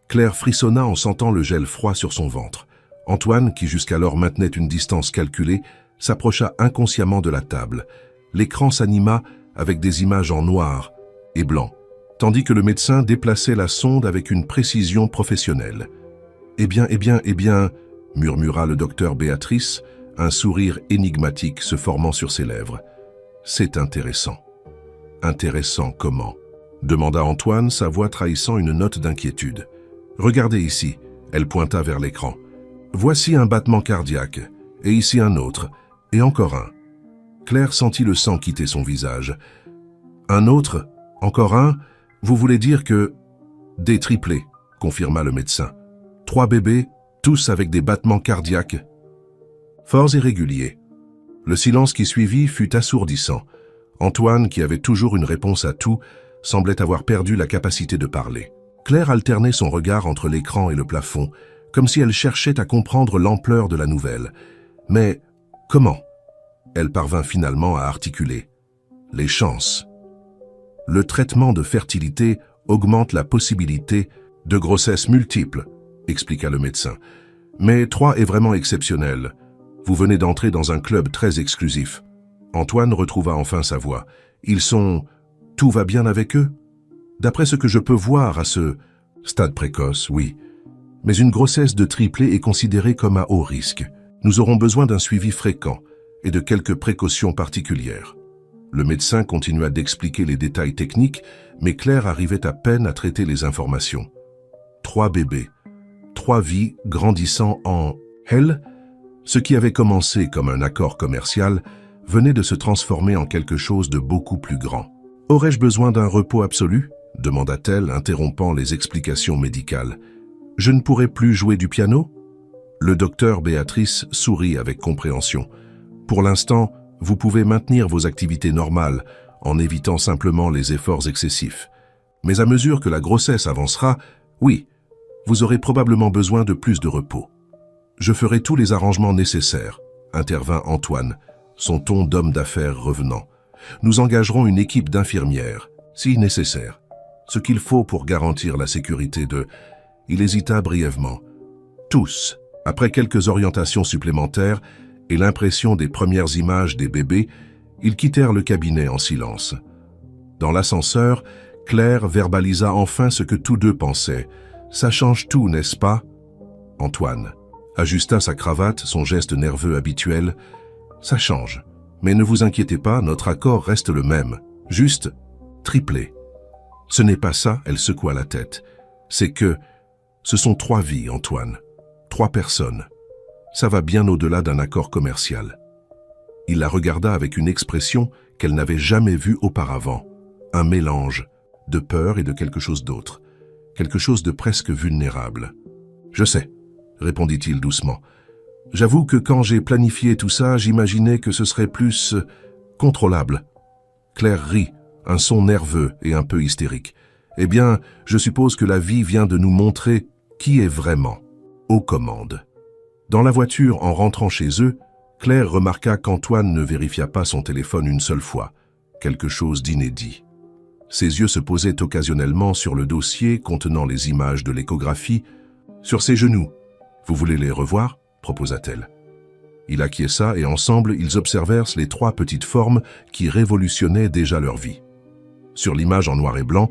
Claire frissonna en sentant le gel froid sur son ventre. Antoine, qui jusqu'alors maintenait une distance calculée, s'approcha inconsciemment de la table. L'écran s'anima avec des images en noir et blanc, tandis que le médecin déplaçait la sonde avec une précision professionnelle. « Eh bien, murmura le docteur Béatrice, un sourire énigmatique se formant sur ses lèvres. « C'est intéressant. » « Intéressant comment ?» demanda Antoine, sa voix trahissant une note d'inquiétude. « Regardez ici. » Elle pointa vers l'écran. « Voici un battement cardiaque, et ici un autre, et encore un. » Claire sentit le sang quitter son visage. « Un autre? Encore un? Vous voulez dire que... » « Des triplés, » confirma le médecin. « 3 bébés, tous avec des battements cardiaques. Forts et réguliers. » Le silence qui suivit fut assourdissant. Antoine, qui avait toujours une réponse à tout, semblait avoir perdu la capacité de parler. Claire alternait son regard entre l'écran et le plafond, comme si elle cherchait à comprendre l'ampleur de la nouvelle. Mais comment? Elle parvint finalement à articuler. Les chances. Le traitement de fertilité augmente la possibilité de grossesse multiple, expliqua le médecin. Mais 3 est vraiment exceptionnel. Vous venez d'entrer dans un club très exclusif. Antoine retrouva enfin sa voix. Ils sont... Tout va bien avec eux? D'après ce que je peux voir à ce stade précoce, oui. Mais une grossesse de triplé est considérée comme à haut risque. Nous aurons besoin d'un suivi fréquent et de quelques précautions particulières. Le médecin continua d'expliquer les détails techniques, mais Claire arrivait à peine à traiter les informations. 3 bébés, 3 vies grandissant en... Elle, ce qui avait commencé comme un accord commercial, venait de se transformer en quelque chose de beaucoup plus grand. « Aurais-je besoin d'un repos absolu ?» demanda-t-elle, interrompant les explications médicales. « Je ne pourrai plus jouer du piano ?» Le docteur Béatrice sourit avec compréhension. « Pour l'instant, vous pouvez maintenir vos activités normales en évitant simplement les efforts excessifs. Mais à mesure que la grossesse avancera, oui, vous aurez probablement besoin de plus de repos. Je ferai tous les arrangements nécessaires, intervint Antoine, son ton d'homme d'affaires revenant. Nous engagerons une équipe d'infirmières, si nécessaire. Ce qu'il faut pour garantir la sécurité de... Il hésita brièvement. Tous, après quelques orientations supplémentaires et l'impression des premières images des bébés, ils quittèrent le cabinet en silence. Dans l'ascenseur, Claire verbalisa enfin ce que tous deux pensaient. « Ça change tout, n'est-ce pas ?» Antoine ajusta sa cravate, son geste nerveux habituel. « Ça change. Mais ne vous inquiétez pas, notre accord reste le même. Juste triplé. » Ce n'est pas ça, elle secoua la tête. C'est que ce sont 3 vies, Antoine. 3 personnes. Ça va bien au-delà d'un accord commercial. Il la regarda avec une expression qu'elle n'avait jamais vue auparavant. Un mélange de peur et de quelque chose d'autre. Quelque chose de presque vulnérable. « Je sais », répondit-il doucement. « J'avoue que quand j'ai planifié tout ça, j'imaginais que ce serait plus contrôlable. » Claire rit, un son nerveux et un peu hystérique. « Eh bien, je suppose que la vie vient de nous montrer qui est vraiment aux commandes. » Dans la voiture, en rentrant chez eux, Claire remarqua qu'Antoine ne vérifia pas son téléphone une seule fois. Quelque chose d'inédit. Ses yeux se posaient occasionnellement sur le dossier contenant les images de l'échographie, sur ses genoux. « Vous voulez les revoir ?» proposa-t-elle. Il acquiesça et ensemble, ils observèrent les 3 petites formes qui révolutionnaient déjà leur vie. Sur l'image en noir et blanc,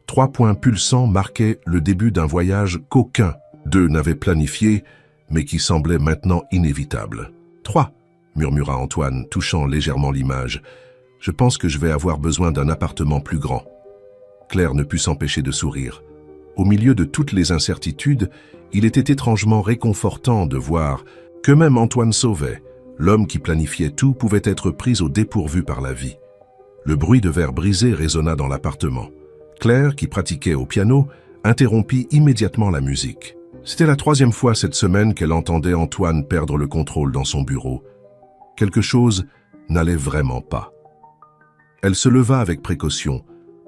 3 points pulsants marquaient le début d'un voyage qu'aucun d'eux n'avait planifié, mais qui semblait maintenant inévitable. « 3 » murmura Antoine, touchant légèrement l'image. « Je pense que je vais avoir besoin d'un appartement plus grand. » Claire ne put s'empêcher de sourire. Au milieu de toutes les incertitudes, il était étrangement réconfortant de voir que même Antoine Sauvet, l'homme qui planifiait tout, pouvait être pris au dépourvu par la vie. Le bruit de verre brisé résonna dans l'appartement. Claire, qui pratiquait au piano, interrompit immédiatement la musique. C'était la 3e fois cette semaine qu'elle entendait Antoine perdre le contrôle dans son bureau. Quelque chose n'allait vraiment pas. Elle se leva avec précaution,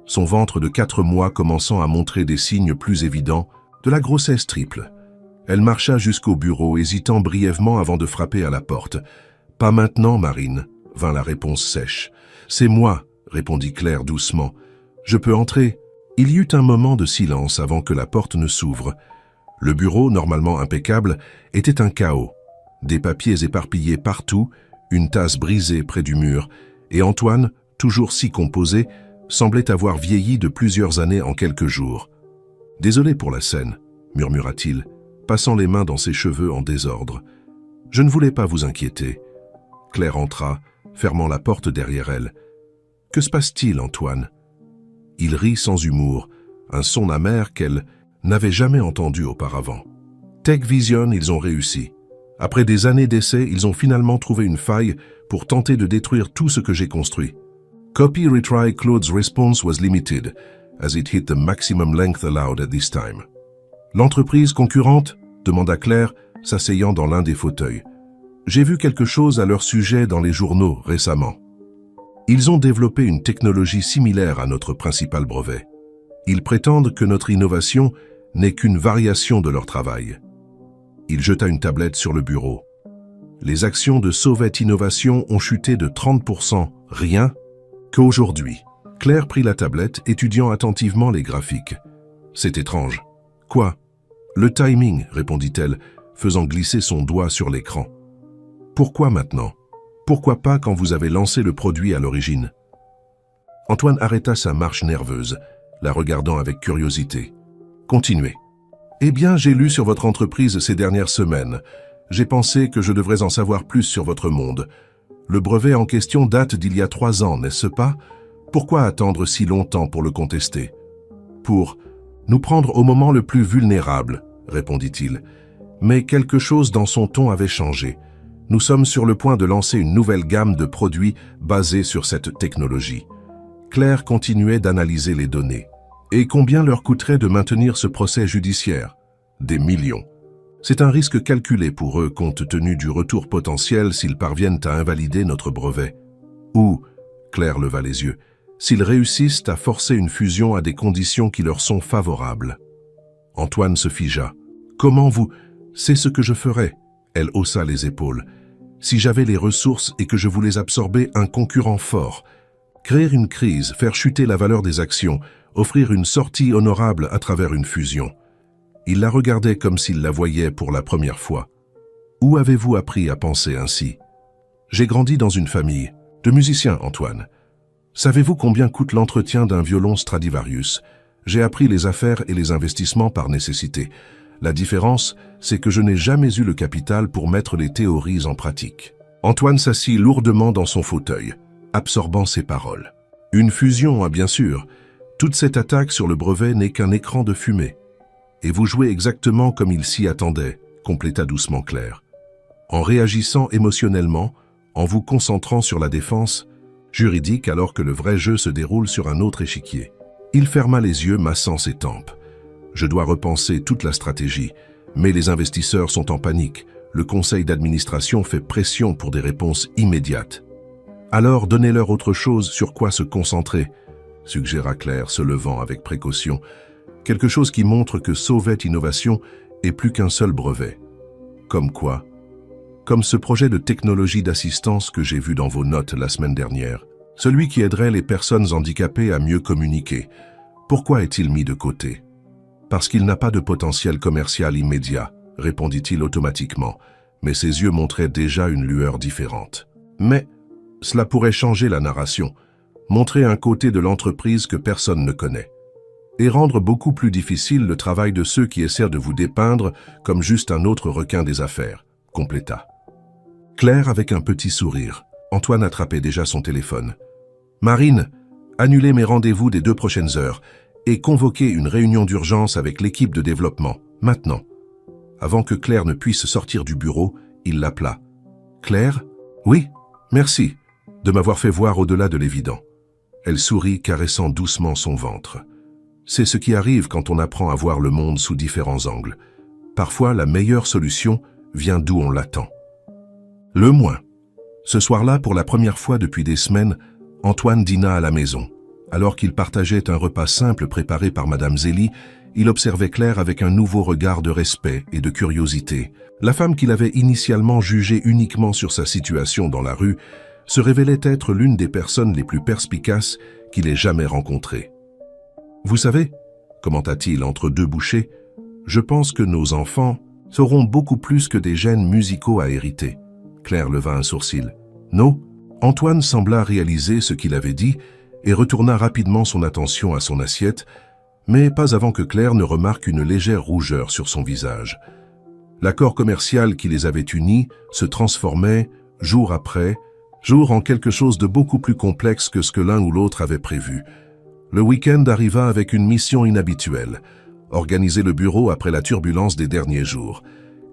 son ventre de 4 mois commençant à montrer des signes plus évidents de la grossesse triple. Elle marcha jusqu'au bureau, hésitant brièvement avant de frapper à la porte. « Pas maintenant, Marine », vint la réponse sèche. « C'est moi », répondit Claire doucement. « Je peux entrer ?» Il y eut un moment de silence avant que la porte ne s'ouvre. Le bureau, normalement impeccable, était un chaos. Des papiers éparpillés partout, une tasse brisée près du mur, et Antoine, toujours si composé, semblait avoir vieilli de plusieurs années en quelques jours. « Désolé pour la scène », murmura-t-il, passant les mains dans ses cheveux en désordre. « Je ne voulais pas vous inquiéter. » Claire entra, fermant la porte derrière elle. « Que se passe-t-il, Antoine ?» Il rit sans humour, un son amer qu'elle n'avait jamais entendu auparavant. « Tech Vision, ils ont réussi. Après des années d'essais, ils ont finalement trouvé une faille pour tenter de détruire tout ce que j'ai construit. Copy retry Claude's response was limited, as it hit the maximum length allowed at this time. » L'entreprise concurrente demanda Claire, s'asseyant dans l'un des fauteuils. « J'ai vu quelque chose à leur sujet dans les journaux récemment. Ils ont développé une technologie similaire à notre principal brevet. Ils prétendent que notre innovation n'est qu'une variation de leur travail. » Il jeta une tablette sur le bureau. Les actions de Sauvet Innovation ont chuté de 30%, rien qu'aujourd'hui. Claire prit la tablette, étudiant attentivement les graphiques. « C'est étrange. »« Quoi ?»« Le timing, » répondit-elle, faisant glisser son doigt sur l'écran. « Pourquoi maintenant ? Pourquoi pas quand vous avez lancé le produit à l'origine ?» Antoine arrêta sa marche nerveuse, la regardant avec curiosité. « Continuez. »« Eh bien, j'ai lu sur votre entreprise ces dernières semaines. J'ai pensé que je devrais en savoir plus sur votre monde. Le brevet en question date d'il y a 3 ans, n'est-ce pas? Pourquoi attendre si longtemps pour le contester? »« Pour nous prendre au moment le plus vulnérable, » répondit-il. Mais quelque chose dans son ton avait changé. Nous sommes sur le point de lancer une nouvelle gamme de produits basés sur cette technologie. Claire continuait d'analyser les données. Et combien leur coûterait de maintenir ce procès judiciaire? Des millions. C'est un risque calculé pour eux compte tenu du retour potentiel s'ils parviennent à invalider notre brevet. Ou, Claire leva les yeux, s'ils réussissent à forcer une fusion à des conditions qui leur sont favorables. Antoine se figea. Comment vous... C'est ce que je ferais. Elle haussa les épaules. Si j'avais les ressources et que je voulais absorber un concurrent fort, créer une crise, faire chuter la valeur des actions, offrir une sortie honorable à travers une fusion. Il la regardait comme s'il la voyait pour la première fois. Où avez-vous appris à penser ainsi? J'ai grandi dans une famille de musiciens, Antoine. Savez-vous combien coûte l'entretien d'un violon Stradivarius? J'ai appris les affaires et les investissements par nécessité. La différence, c'est que je n'ai jamais eu le capital pour mettre les théories en pratique. Antoine s'assit lourdement dans son fauteuil, absorbant ses paroles. Une fusion, bien sûr. Toute cette attaque sur le brevet n'est qu'un écran de fumée. Et vous jouez exactement comme il s'y attendait, compléta doucement Claire. En réagissant émotionnellement, en vous concentrant sur la défense juridique alors que le vrai jeu se déroule sur un autre échiquier. Il ferma les yeux, massant ses tempes. Je dois repenser toute la stratégie, mais les investisseurs sont en panique. Le conseil d'administration fait pression pour des réponses immédiates. Alors donnez-leur autre chose sur quoi se concentrer, suggéra Claire, se levant avec précaution. Quelque chose qui montre que Sauvet Innovation est plus qu'un seul brevet. Comme quoi? Comme ce projet de technologie d'assistance que j'ai vu dans vos notes la semaine dernière. Celui qui aiderait les personnes handicapées à mieux communiquer. Pourquoi est-il mis de côté? Parce qu'il n'a pas de potentiel commercial immédiat, répondit-il automatiquement, mais ses yeux montraient déjà une lueur différente. Mais cela pourrait changer la narration, montrer un côté de l'entreprise que personne ne connaît, et rendre beaucoup plus difficile le travail de ceux qui essaient de vous dépeindre comme juste un autre requin des affaires, compléta. Claire avec un petit sourire. Antoine attrapait déjà son téléphone. « Marine, annulez mes rendez-vous des 2 prochaines heures et convoquez une réunion d'urgence avec l'équipe de développement, maintenant. » Avant que Claire ne puisse sortir du bureau, il l'appela. « Claire? Oui, merci de m'avoir fait voir au-delà de l'évident. » Elle sourit, caressant doucement son ventre. C'est ce qui arrive quand on apprend à voir le monde sous différents angles. Parfois, la meilleure solution vient d'où on l'attend. Le moins. Ce soir-là, pour la première fois depuis des semaines, Antoine dîna à la maison. Alors qu'il partageait un repas simple préparé par Madame Zélie, il observait Claire avec un nouveau regard de respect et de curiosité. La femme qu'il avait initialement jugée uniquement sur sa situation dans la rue se révélait être l'une des personnes les plus perspicaces qu'il ait jamais rencontrées. « Vous savez, commenta-t-il entre 2 bouchées, je pense que nos enfants sauront beaucoup plus que des gènes musicaux à hériter. » Claire leva un sourcil. « Non ?» Antoine sembla réaliser ce qu'il avait dit et retourna rapidement son attention à son assiette, mais pas avant que Claire ne remarque une légère rougeur sur son visage. L'accord commercial qui les avait unis se transformait, jour après jour, en quelque chose de beaucoup plus complexe que ce que l'un ou l'autre avait prévu. Le week-end arriva avec une mission inhabituelle, organiser le bureau après la turbulence des derniers jours.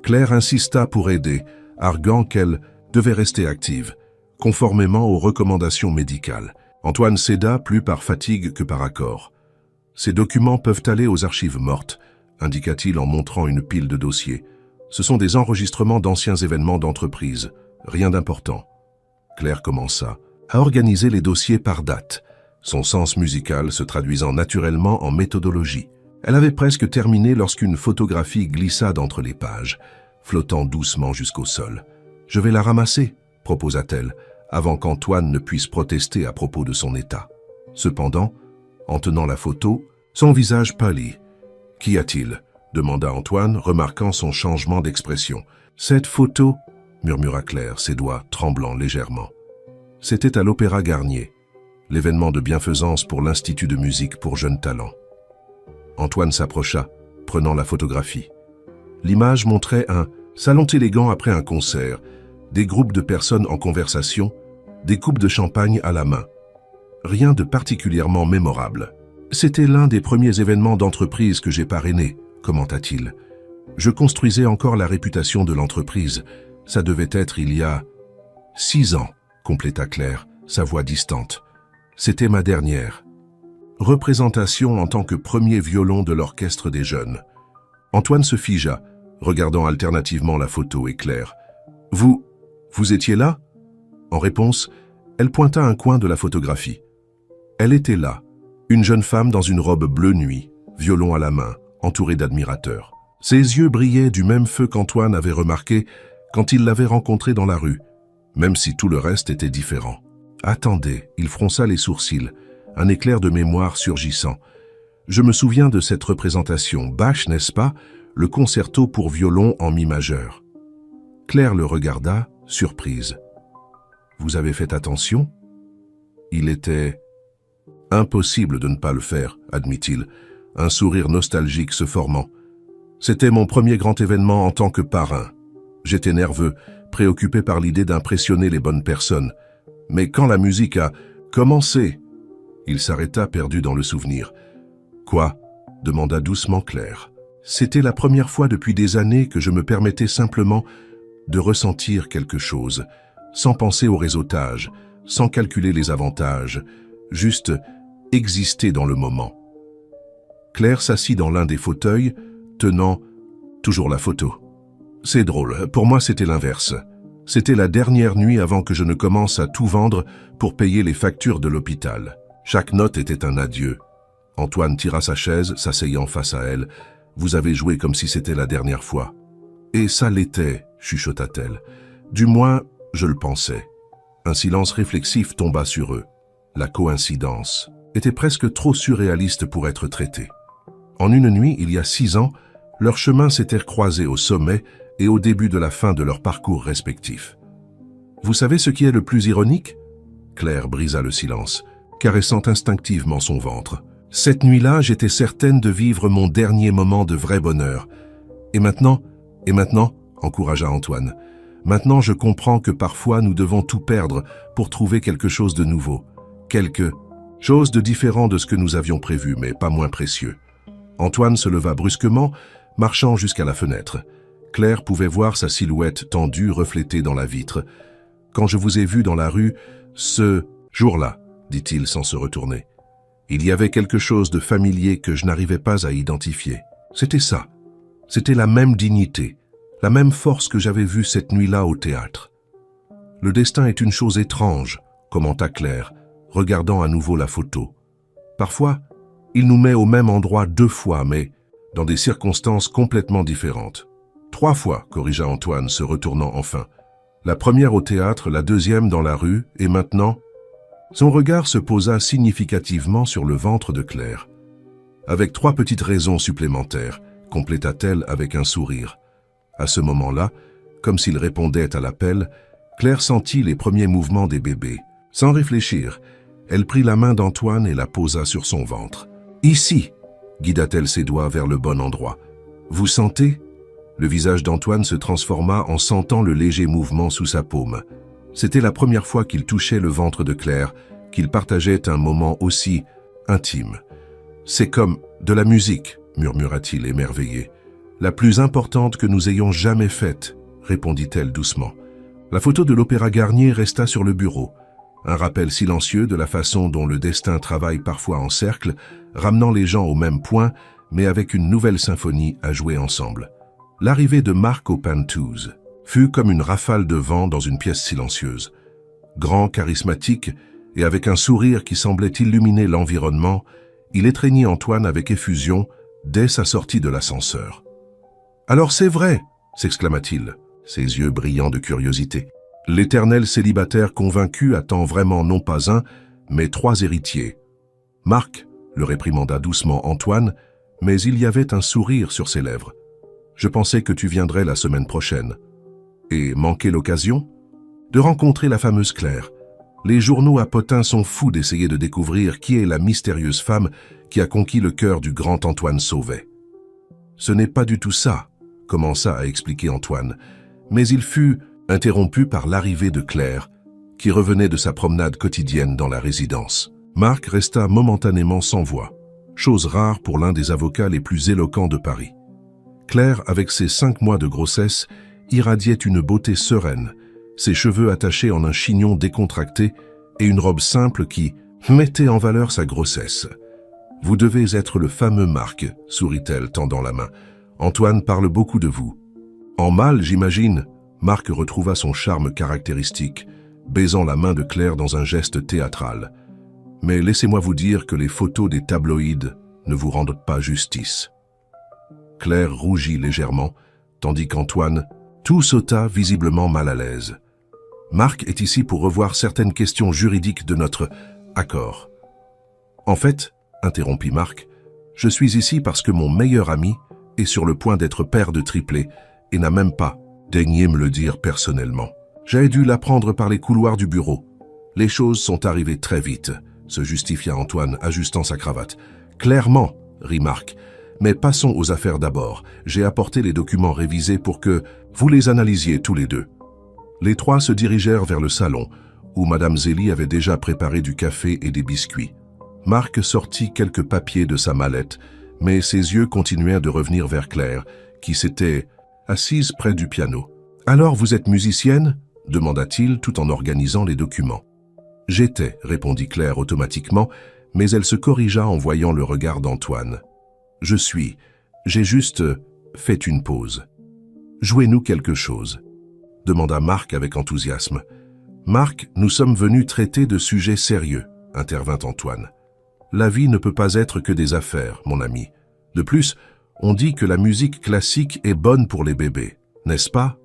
Claire insista pour aider, arguant qu'elle devait rester active, conformément aux recommandations médicales. Antoine céda plus par fatigue que par accord. « Ces documents peuvent aller aux archives mortes », indiqua-t-il en montrant une pile de dossiers. « Ce sont des enregistrements d'anciens événements d'entreprise, rien d'important. » Claire commença à organiser les dossiers par date, son sens musical se traduisant naturellement en méthodologie. Elle avait presque terminé lorsqu'une photographie glissa d'entre les pages, flottant doucement jusqu'au sol. « Je vais la ramasser », proposa-t-elle, avant qu'Antoine ne puisse protester à propos de son état. Cependant, en tenant la photo, son visage pâlit. « Qu'y a-t-il » demanda Antoine, remarquant son changement d'expression. « Cette photo » murmura Claire, ses doigts tremblant légèrement. C'était à l'Opéra Garnier, l'événement de bienfaisance pour l'Institut de musique pour jeunes talents. Antoine s'approcha, prenant la photographie. L'image montrait un salon élégant après un concert, des groupes de personnes en conversation, des coupes de champagne à la main. Rien de particulièrement mémorable. C'était l'un des premiers événements d'entreprise que j'ai parrainé, commenta-t-il. Je construisais encore la réputation de l'entreprise. Ça devait être il y a 6 ans, compléta Claire, sa voix distante. C'était ma dernière. Représentation en tant que premier violon de l'orchestre des jeunes. Antoine se figea, regardant alternativement la photo et Claire. « Vous étiez là ?» En réponse, elle pointa un coin de la photographie. Elle était là, une jeune femme dans une robe bleu nuit, violon à la main, entourée d'admirateurs. Ses yeux brillaient du même feu qu'Antoine avait remarqué quand il l'avait rencontrée dans la rue, même si tout le reste était différent. « Attendez », il fronça les sourcils, un éclair de mémoire surgissant. « Je me souviens de cette représentation. Bach, n'est-ce pas? Le concerto pour violon en mi majeur. » Claire le regarda, surprise. « Vous avez fait attention ?» Il était impossible de ne pas le faire, admit-il, un sourire nostalgique se formant. C'était mon premier grand événement en tant que parrain. J'étais nerveux, préoccupé par l'idée d'impressionner les bonnes personnes. Mais quand la musique a commencé, il s'arrêta perdu dans le souvenir. « Quoi ?» demanda doucement Claire. C'était la première fois depuis des années que je me permettais simplement de ressentir quelque chose, sans penser au réseautage, sans calculer les avantages, juste exister dans le moment. Claire s'assit dans l'un des fauteuils, tenant toujours la photo. C'est drôle, pour moi c'était l'inverse. C'était la dernière nuit avant que je ne commence à tout vendre pour payer les factures de l'hôpital. Chaque note était un adieu. Antoine tira sa chaise, s'asseyant face à elle. « Vous avez joué comme si c'était la dernière fois. »« Et ça l'était, » chuchota-t-elle. « Du moins, je le pensais. » Un silence réflexif tomba sur eux. La coïncidence était presque trop surréaliste pour être traitée. En une nuit, il y a 6 ans, leurs chemins s'étaient croisés au sommet et au début de la fin de leur parcours respectif. Vous savez ce qui est le plus ironique ? Claire brisa le silence, caressant instinctivement son ventre. Cette nuit-là, j'étais certaine de vivre mon dernier moment de vrai bonheur. Et maintenant, encouragea Antoine, maintenant je comprends que parfois nous devons tout perdre pour trouver quelque chose de nouveau. Quelque chose de différent de ce que nous avions prévu, mais pas moins précieux. Antoine se leva brusquement, marchant jusqu'à la fenêtre. Claire pouvait voir sa silhouette tendue reflétée dans la vitre. « Quand je vous ai vu dans la rue, ce jour-là, dit-il sans se retourner. Il y avait quelque chose de familier que je n'arrivais pas à identifier. C'était ça. C'était la même dignité, la même force que j'avais vue cette nuit-là au théâtre. Le destin est une chose étrange, commenta Claire, regardant à nouveau la photo. Parfois, il nous met au même endroit 2 fois, mais dans des circonstances complètement différentes. 3 fois, corrigea Antoine, se retournant enfin. La première au théâtre, la deuxième dans la rue, et maintenant... Son regard se posa significativement sur le ventre de Claire. Avec 3 petites raisons supplémentaires, compléta-t-elle avec un sourire. À ce moment-là, comme s'il répondait à l'appel, Claire sentit les premiers mouvements des bébés. Sans réfléchir, elle prit la main d'Antoine et la posa sur son ventre. « Ici !» guida-t-elle ses doigts vers le bon endroit. « Vous sentez ?» Le visage d'Antoine se transforma en sentant le léger mouvement sous sa paume. C'était la première fois qu'il touchait le ventre de Claire, qu'il partageait un moment aussi intime. « C'est comme de la musique », murmura-t-il émerveillé. « La plus importante que nous ayons jamais faite », répondit-elle doucement. La photo de l'Opéra Garnier resta sur le bureau. Un rappel silencieux de la façon dont le destin travaille parfois en cercle, ramenant les gens au même point, mais avec une nouvelle symphonie à jouer ensemble. L'arrivée de Marc au Pantouse fut comme une rafale de vent dans une pièce silencieuse. Grand, charismatique, et avec un sourire qui semblait illuminer l'environnement, il étreignit Antoine avec effusion dès sa sortie de l'ascenseur. « Alors c'est vrai !» s'exclama-t-il, ses yeux brillants de curiosité. L'éternel célibataire convaincu attend vraiment non pas 1, mais 3 héritiers. « Marc !» le réprimanda doucement Antoine, mais il y avait un sourire sur ses lèvres. « Je pensais que tu viendrais la semaine prochaine. » Et manquer l'occasion de rencontrer la fameuse Claire. Les journaux à potins sont fous d'essayer de découvrir qui est la mystérieuse femme qui a conquis le cœur du grand Antoine Sauvet. Ce n'est pas du tout ça, commença à expliquer Antoine, mais il fut interrompu par l'arrivée de Claire, qui revenait de sa promenade quotidienne dans la résidence. Marc resta momentanément sans voix, chose rare pour l'un des avocats les plus éloquents de Paris. Claire, avec ses 5 mois de grossesse, irradiait une beauté sereine, ses cheveux attachés en un chignon décontracté et une robe simple qui mettait en valeur sa grossesse. « Vous devez être le fameux Marc, sourit-elle, tendant la main. « Antoine parle beaucoup de vous. »« En mal, j'imagine ?» Marc retrouva son charme caractéristique, baisant la main de Claire dans un geste théâtral. « Mais laissez-moi vous dire que les photos des tabloïds ne vous rendent pas justice. » Claire rougit légèrement, tandis qu'Antoine, tout sauta visiblement mal à l'aise. « Marc est ici pour revoir certaines questions juridiques de notre accord. »« En fait, » interrompit Marc, « je suis ici parce que mon meilleur ami est sur le point d'être père de triplés et n'a même pas daigné me le dire personnellement. J'ai dû l'apprendre par les couloirs du bureau. Les choses sont arrivées très vite, » se justifia Antoine, ajustant sa cravate. « Clairement, » rit Marc. « Mais passons aux affaires d'abord. J'ai apporté les documents révisés pour que vous les analysiez tous les deux. » Les trois se dirigèrent vers le salon, où Madame Zélie avait déjà préparé du café et des biscuits. Marc sortit quelques papiers de sa mallette, mais ses yeux continuèrent de revenir vers Claire, qui s'était assise près du piano. « Alors vous êtes musicienne ?» demanda-t-il tout en organisant les documents. « J'étais » répondit Claire automatiquement, mais elle se corrigea en voyant le regard d'Antoine. « J'ai juste fait une pause. Jouez-nous quelque chose ?» demanda Marc avec enthousiasme. « Marc, nous sommes venus traiter de sujets sérieux » intervint Antoine. « La vie ne peut pas être que des affaires, mon ami. De plus, on dit que la musique classique est bonne pour les bébés, n'est-ce pas ? »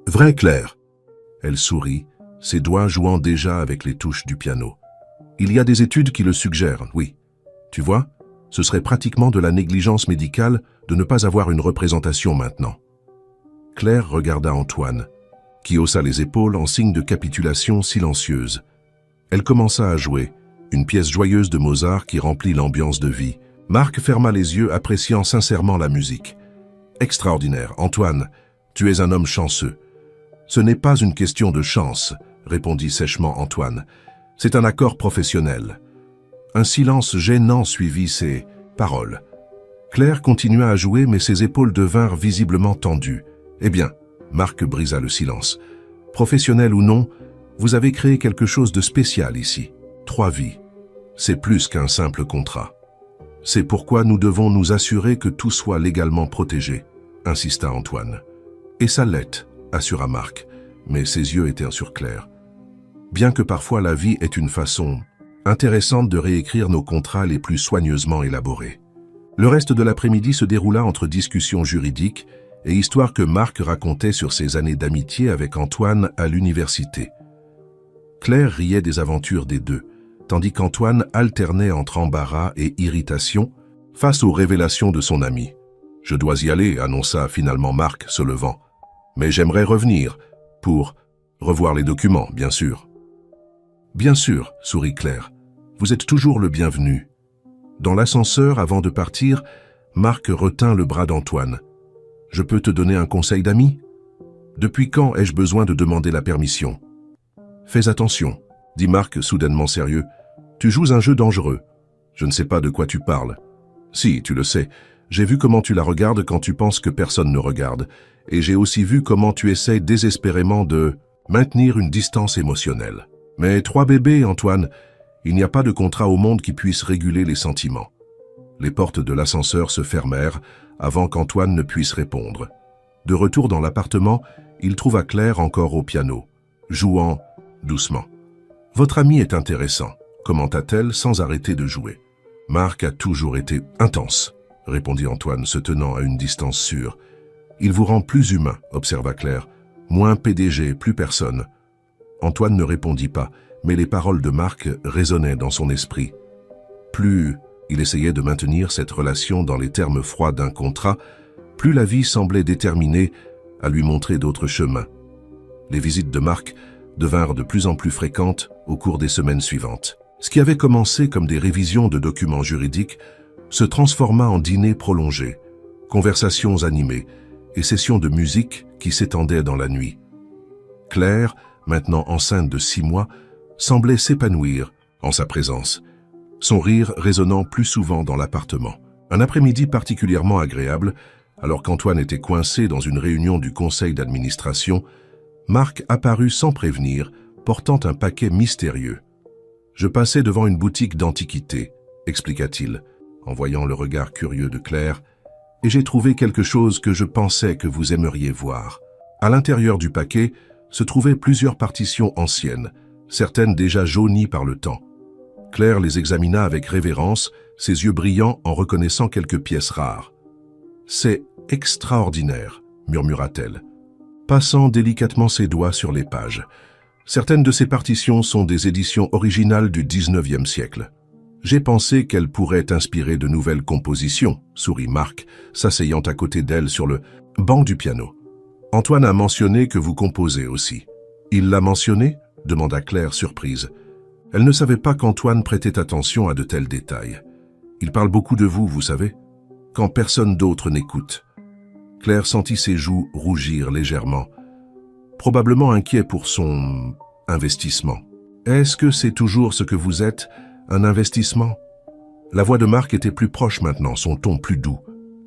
« Vrai, Claire ?» Elle sourit, ses doigts jouant déjà avec les touches du piano. « Il y a des études qui le suggèrent, oui. Tu vois, ce serait pratiquement de la négligence médicale de ne pas avoir une représentation maintenant. » Claire regarda Antoine, qui haussa les épaules en signe de capitulation silencieuse. Elle commença à jouer, une pièce joyeuse de Mozart qui remplit l'ambiance de vie. Marc ferma les yeux, appréciant sincèrement la musique. « Extraordinaire, Antoine, tu es un homme chanceux. »« Ce n'est pas une question de chance, » répondit sèchement Antoine. « C'est un accord professionnel. » Un silence gênant suivit ces paroles. Claire continua à jouer, mais ses épaules devinrent visiblement tendues. « Eh bien, » Marc brisa le silence. « Professionnel ou non, vous avez créé quelque chose de spécial ici. 3 vies. C'est plus qu'un simple contrat. C'est pourquoi nous devons nous assurer que tout soit légalement protégé, » insista Antoine. « Et ça l'est, » assura Marc, mais ses yeux étaient sur Claire. « Bien que parfois la vie est une façon intéressante de réécrire nos contrats les plus soigneusement élaborés. » Le reste de l'après-midi se déroula entre discussions juridiques et histoires que Marc racontait sur ses années d'amitié avec Antoine à l'université. Claire riait des aventures des deux, tandis qu'Antoine alternait entre embarras et irritation face aux révélations de son ami. « Je dois y aller », annonça finalement Marc, se levant. « Mais j'aimerais revenir, pour revoir les documents, bien sûr. »« Bien sûr, » sourit Claire. « Vous êtes toujours le bienvenu. » Dans l'ascenseur, avant de partir, Marc retint le bras d'Antoine. « Je peux te donner un conseil d'ami ? Depuis quand ai-je besoin de demander la permission ? » « Fais attention, » dit Marc soudainement sérieux. « Tu joues un jeu dangereux. Je ne sais pas de quoi tu parles. Si, tu le sais. J'ai vu comment tu la regardes quand tu penses que personne ne regarde. Et j'ai aussi vu comment tu essayes désespérément de maintenir une distance émotionnelle. Mais 3 bébés, Antoine, il n'y a pas de contrat au monde qui puisse réguler les sentiments. » Les portes de l'ascenseur se fermèrent avant qu'Antoine ne puisse répondre. De retour dans l'appartement, il trouva Claire encore au piano, jouant doucement. « Votre ami est intéressant, » commenta-t-elle sans arrêter de jouer. « Marc a toujours été intense, » répondit Antoine, se tenant à une distance sûre. « Il vous rend plus humain, » observa Claire. « Moins PDG, plus personne. » Antoine ne répondit pas, mais les paroles de Marc résonnaient dans son esprit. Plus il essayait de maintenir cette relation dans les termes froids d'un contrat, plus la vie semblait déterminée à lui montrer d'autres chemins. Les visites de Marc devinrent de plus en plus fréquentes au cours des semaines suivantes. Ce qui avait commencé comme des révisions de documents juridiques se transforma en dîners prolongés, conversations animées et sessions de musique qui s'étendaient dans la nuit. Claire, maintenant enceinte de 6 mois, semblait s'épanouir en sa présence, son rire résonnant plus souvent dans l'appartement. Un après-midi particulièrement agréable, alors qu'Antoine était coincé dans une réunion du conseil d'administration, Marc apparut sans prévenir, portant un paquet mystérieux. « Je passais devant une boutique d'antiquités, » expliqua-t-il. « en voyant le regard curieux de Claire, et j'ai trouvé quelque chose que je pensais que vous aimeriez voir. À l'intérieur du paquet se trouvaient plusieurs partitions anciennes, certaines déjà jaunies par le temps. Claire les examina avec révérence, ses yeux brillants en reconnaissant quelques pièces rares. « C'est extraordinaire », murmura-t-elle, passant délicatement ses doigts sur les pages. Certaines de ces partitions sont des éditions originales du XIXe siècle. J'ai pensé qu'elles pourraient inspirer de nouvelles compositions, sourit Marc, s'asseyant à côté d'elle sur le banc du piano. Antoine a mentionné que vous composez aussi. Il l'a mentionné ? Demanda Claire surprise. Elle ne savait pas qu'Antoine prêtait attention à de tels détails. Il parle beaucoup de vous, vous savez, quand personne d'autre n'écoute. Claire sentit ses joues rougir légèrement, probablement inquiet pour son investissement. Est-ce que c'est toujours ce que vous êtes, un investissement? La voix de Marc était plus proche maintenant, son ton plus doux.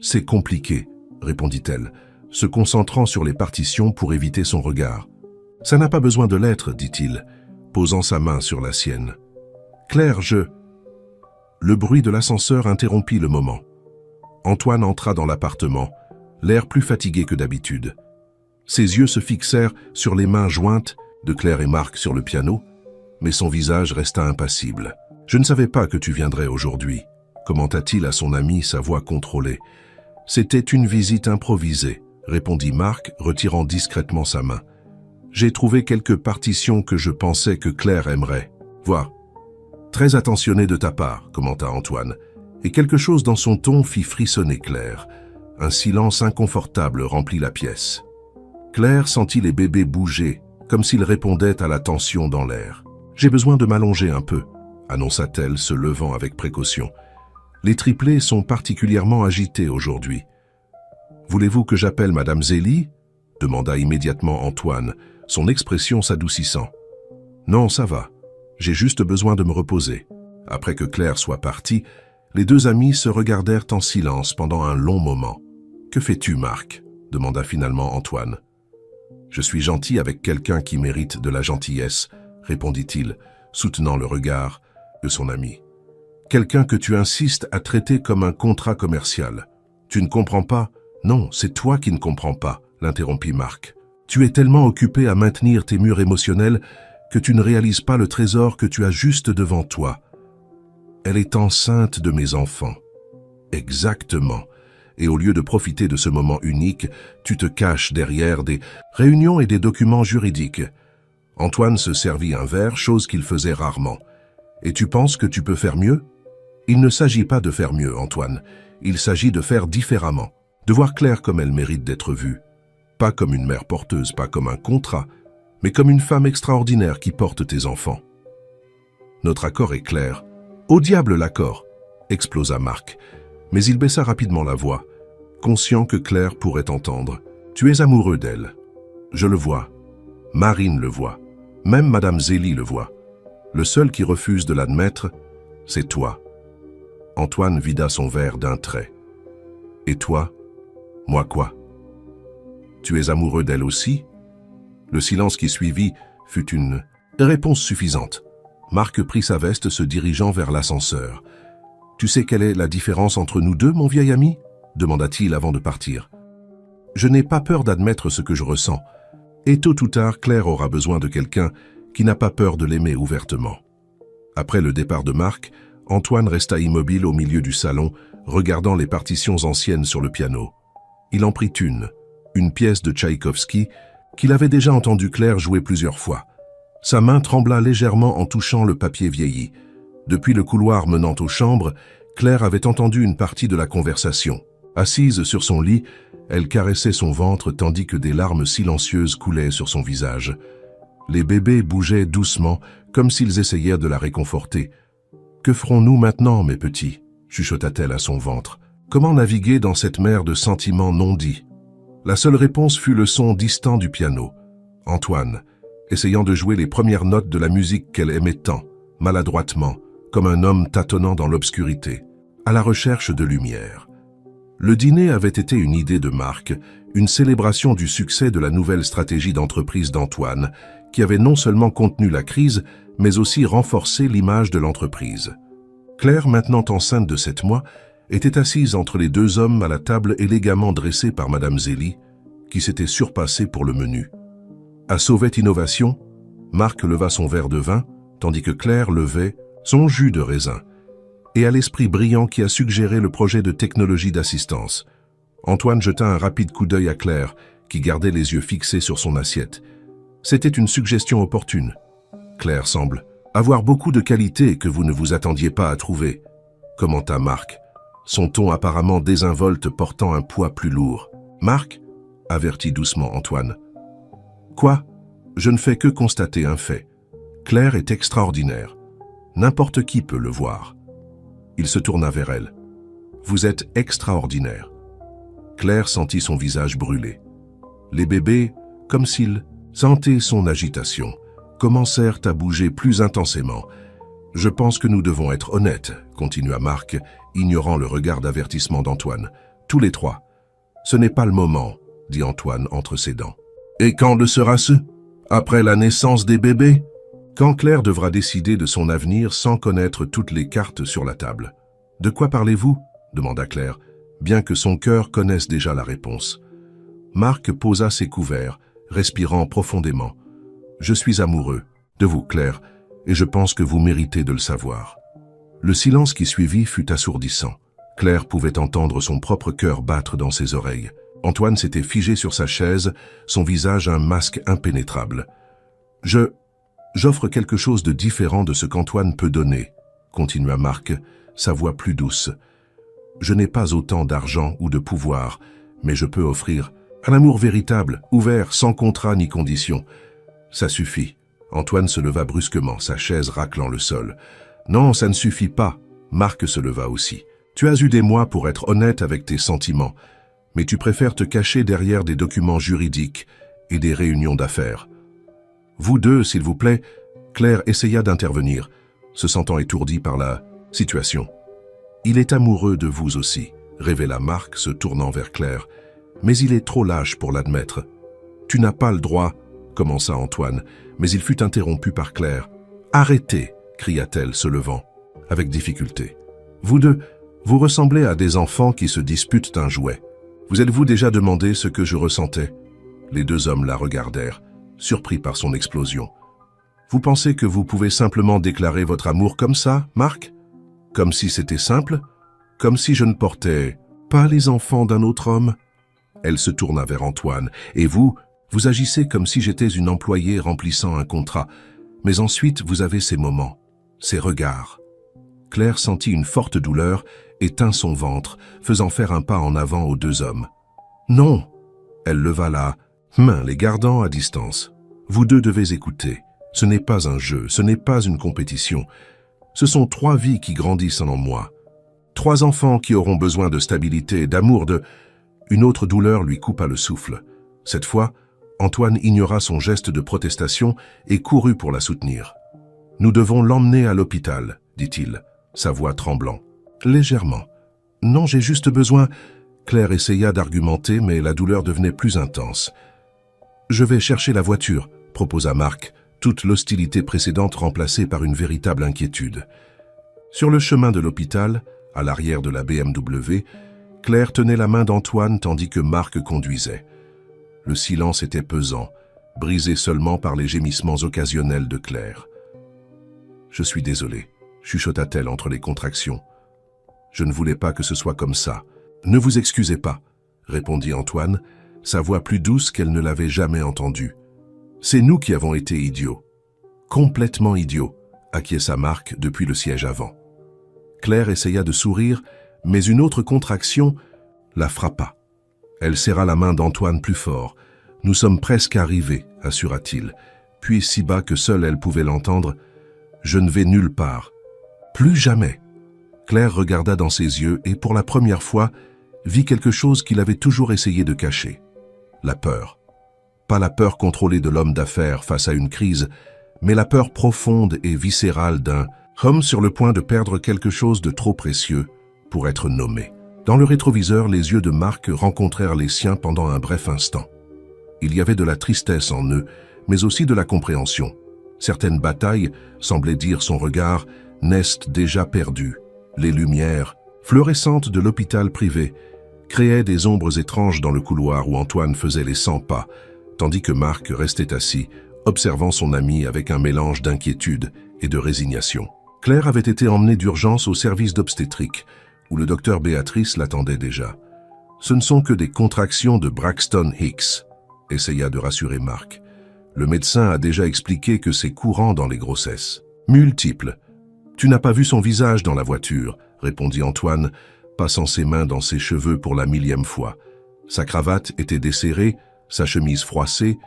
C'est compliqué, répondit-elle, se concentrant sur les partitions pour éviter son regard. Ça n'a pas besoin de l'être, dit-il, posant sa main sur la sienne. Claire, Le bruit de l'ascenseur interrompit le moment. Antoine entra dans l'appartement, l'air plus fatigué que d'habitude. Ses yeux se fixèrent sur les mains jointes de Claire et Marc sur le piano, mais son visage resta impassible. « Je ne savais pas que tu viendrais aujourd'hui », commenta-t-il à son ami, sa voix contrôlée. « C'était une visite improvisée », répondit Marc, retirant discrètement sa main. « J'ai trouvé quelques partitions que je pensais que Claire aimerait. Vois. Très attentionné de ta part, commenta Antoine, et quelque chose dans son ton fit frissonner Claire. Un silence inconfortable remplit la pièce. Claire sentit les bébés bouger, comme s'ils répondaient à la tension dans l'air. « J'ai besoin de m'allonger un peu », annonça-t-elle, se levant avec précaution. « Les triplés sont particulièrement agités aujourd'hui. »« Voulez-vous que j'appelle Madame Zélie ?» demanda immédiatement Antoine, son expression s'adoucissant. « Non, ça va. J'ai juste besoin de me reposer. » Après que Claire soit partie, les deux amis se regardèrent en silence pendant un long moment. « Que fais-tu, Marc ?» demanda finalement Antoine. « Je suis gentil avec quelqu'un qui mérite de la gentillesse, » répondit-il, soutenant le regard de son ami. « Quelqu'un que tu insistes à traiter comme un contrat commercial. Tu ne comprends pas ? Non, c'est toi qui ne comprends pas, » l'interrompit Marc. « Tu es tellement occupé à maintenir tes murs émotionnels que tu ne réalises pas le trésor que tu as juste devant toi. Elle est enceinte de mes enfants. » Exactement. Et au lieu de profiter de ce moment unique, tu te caches derrière des réunions et des documents juridiques. Antoine se servit un verre, chose qu'il faisait rarement. Et tu penses que tu peux faire mieux? Il ne s'agit pas de faire mieux, Antoine. Il s'agit de faire différemment. De voir Claire comme elle mérite d'être vue. Pas comme une mère porteuse, pas comme un contrat, mais comme une femme extraordinaire qui porte tes enfants. Notre accord est clair. Au diable l'accord, explosa Marc. Mais il baissa rapidement la voix, conscient que Claire pourrait entendre. Tu es amoureux d'elle. Je le vois. Marine le voit. Même Madame Zélie le voit. Le seul qui refuse de l'admettre, c'est toi. Antoine vida son verre d'un trait. Et toi? Moi quoi? Tu es amoureux d'elle aussi? Le silence qui suivit fut une réponse suffisante. Marc prit sa veste, se dirigeant vers l'ascenseur. « Tu sais quelle est la différence entre nous deux, mon vieil ami ?» demanda-t-il avant de partir. « Je n'ai pas peur d'admettre ce que je ressens. Et tôt ou tard, Claire aura besoin de quelqu'un qui n'a pas peur de l'aimer ouvertement. » Après le départ de Marc, Antoine resta immobile au milieu du salon, regardant les partitions anciennes sur le piano. Il en prit une pièce de Tchaïkovski, qu'il avait déjà entendu Claire jouer plusieurs fois. Sa main trembla légèrement en touchant le papier vieilli. Depuis le couloir menant aux chambres, Claire avait entendu une partie de la conversation. Assise sur son lit, elle caressait son ventre tandis que des larmes silencieuses coulaient sur son visage. Les bébés bougeaient doucement, comme s'ils essayaient de la réconforter. « Que ferons-nous maintenant, mes petits ?» chuchota-t-elle à son ventre. « Comment naviguer dans cette mer de sentiments non dits ?» La seule réponse fut le son distant du piano. Antoine, essayant de jouer les premières notes de la musique qu'elle aimait tant, maladroitement, comme un homme tâtonnant dans l'obscurité, à la recherche de lumière. Le dîner avait été une idée de Marc, une célébration du succès de la nouvelle stratégie d'entreprise d'Antoine, qui avait non seulement contenu la crise, mais aussi renforcé l'image de l'entreprise. Claire, maintenant enceinte de 7 mois, était assise entre les deux hommes à la table élégamment dressée par Madame Zélie, qui s'était surpassée pour le menu. À Sauvette Innovation, Marc leva son verre de vin, tandis que Claire levait son jus de raisin. Et à l'esprit brillant qui a suggéré le projet de technologie d'assistance, Antoine jeta un rapide coup d'œil à Claire, qui gardait les yeux fixés sur son assiette. C'était une suggestion opportune. Claire semble avoir beaucoup de qualités que vous ne vous attendiez pas à trouver, commenta Marc, son ton apparemment désinvolte portant un poids plus lourd. Marc, avertit doucement Antoine. Quoi? Je ne fais que constater un fait. Claire est extraordinaire. N'importe qui peut le voir. Il se tourna vers elle. Vous êtes extraordinaire. Claire sentit son visage brûler. Les bébés, comme s'ils sentaient son agitation, commencèrent à bouger plus intensément. Je pense que nous devons être honnêtes, continua Marc, ignorant le regard d'avertissement d'Antoine. Tous les trois. Ce n'est pas le moment, dit Antoine entre ses dents. Et quand le sera-ce? Après la naissance des bébés? Quand Claire devra décider de son avenir sans connaître toutes les cartes sur la table. De quoi parlez-vous? Demanda Claire, bien que son cœur connaisse déjà la réponse. Marc posa ses couverts, respirant profondément. Je suis amoureux de vous, Claire, et je pense que vous méritez de le savoir. Le silence qui suivit fut assourdissant. Claire pouvait entendre son propre cœur battre dans ses oreilles. Antoine s'était figé sur sa chaise, son visage un masque impénétrable. J'offre quelque chose de différent de ce qu'Antoine peut donner, continua Marc, sa voix plus douce. Je n'ai pas autant d'argent ou de pouvoir, mais je peux offrir un amour véritable, ouvert, sans contrat ni condition. Ça suffit. Antoine se leva brusquement, sa chaise raclant le sol. Non, ça ne suffit pas. Marc se leva aussi. Tu as eu des mois pour être honnête avec tes sentiments, mais tu préfères te cacher derrière des documents juridiques et des réunions d'affaires. Vous deux, s'il vous plaît, Claire essaya d'intervenir, se sentant étourdie par la situation. Il est amoureux de vous aussi, révéla Marc, se tournant vers Claire, mais il est trop lâche pour l'admettre. Tu n'as pas le droit, commença Antoine, mais il fut interrompu par Claire. Arrêtez, cria-t-elle, se levant, avec difficulté. Vous deux, vous ressemblez à des enfants qui se disputent un jouet. Vous êtes-vous déjà demandé ce que je ressentais? Les deux hommes la regardèrent, surpris par son explosion. Vous pensez que vous pouvez simplement déclarer votre amour comme ça, Marc? Comme si c'était simple? Comme si je ne portais pas les enfants d'un autre homme? Elle se tourna vers Antoine. Et vous agissez comme si j'étais une employée remplissant un contrat. Mais ensuite, vous avez ces moments, ces regards. Claire sentit une forte douleur et tint son ventre, faisant faire un pas en avant aux deux hommes. Non! Elle leva la main, les gardant à distance. Vous deux devez écouter. Ce n'est pas un jeu, ce n'est pas une compétition. Ce sont 3 vies qui grandissent en moi. 3 enfants qui auront besoin de stabilité, d'amour, de... Une autre douleur lui coupa le souffle. Cette fois, Antoine ignora son geste de protestation et courut pour la soutenir. « Nous devons l'emmener à l'hôpital, dit-il, sa voix tremblant. Légèrement. Non, j'ai juste besoin... Claire essaya d'argumenter, mais la douleur devenait plus intense. « Je vais chercher la voiture, » proposa Marc, toute l'hostilité précédente remplacée par une véritable inquiétude. Sur le chemin de l'hôpital, à l'arrière de la BMW, Claire tenait la main d'Antoine tandis que Marc conduisait. Le silence était pesant, brisé seulement par les gémissements occasionnels de Claire. « Je suis désolé, » chuchota-t-elle entre les contractions. « Je ne voulais pas que ce soit comme ça. »« Ne vous excusez pas, » répondit Antoine, sa voix plus douce qu'elle ne l'avait jamais entendue. « C'est nous qui avons été idiots. »« Complètement idiots », acquiesça Marc depuis le siège avant. Claire essaya de sourire, mais une autre contraction la frappa. Elle serra la main d'Antoine plus fort. « Nous sommes presque arrivés, » assura-t-il, puis si bas que seule elle pouvait l'entendre. « Je ne vais nulle part. Plus jamais. » Claire regarda dans ses yeux et pour la première fois vit quelque chose qu'il avait toujours essayé de cacher. La peur. Pas la peur contrôlée de l'homme d'affaires face à une crise, mais la peur profonde et viscérale d'un homme sur le point de perdre quelque chose de trop précieux pour être nommé. Dans le rétroviseur, les yeux de Marc rencontrèrent les siens pendant un bref instant. Il y avait de la tristesse en eux, mais aussi de la compréhension. Certaines batailles, semblait dire son regard, naissent déjà perdues. Les lumières fluorescentes de l'hôpital privé créaient des ombres étranges dans le couloir où Antoine faisait les 100 pas, tandis que Marc restait assis, observant son ami avec un mélange d'inquiétude et de résignation. Claire avait été emmenée d'urgence au service d'obstétrique, où le docteur Béatrice l'attendait déjà. « Ce ne sont que des contractions de Braxton Hicks », essaya de rassurer Marc. Le médecin a déjà expliqué que c'est courant dans les grossesses. « Multiples. Tu n'as pas vu son visage dans la voiture », répondit Antoine, passant ses mains dans ses cheveux pour la 1000e fois. Sa cravate était desserrée, sa chemise froissée,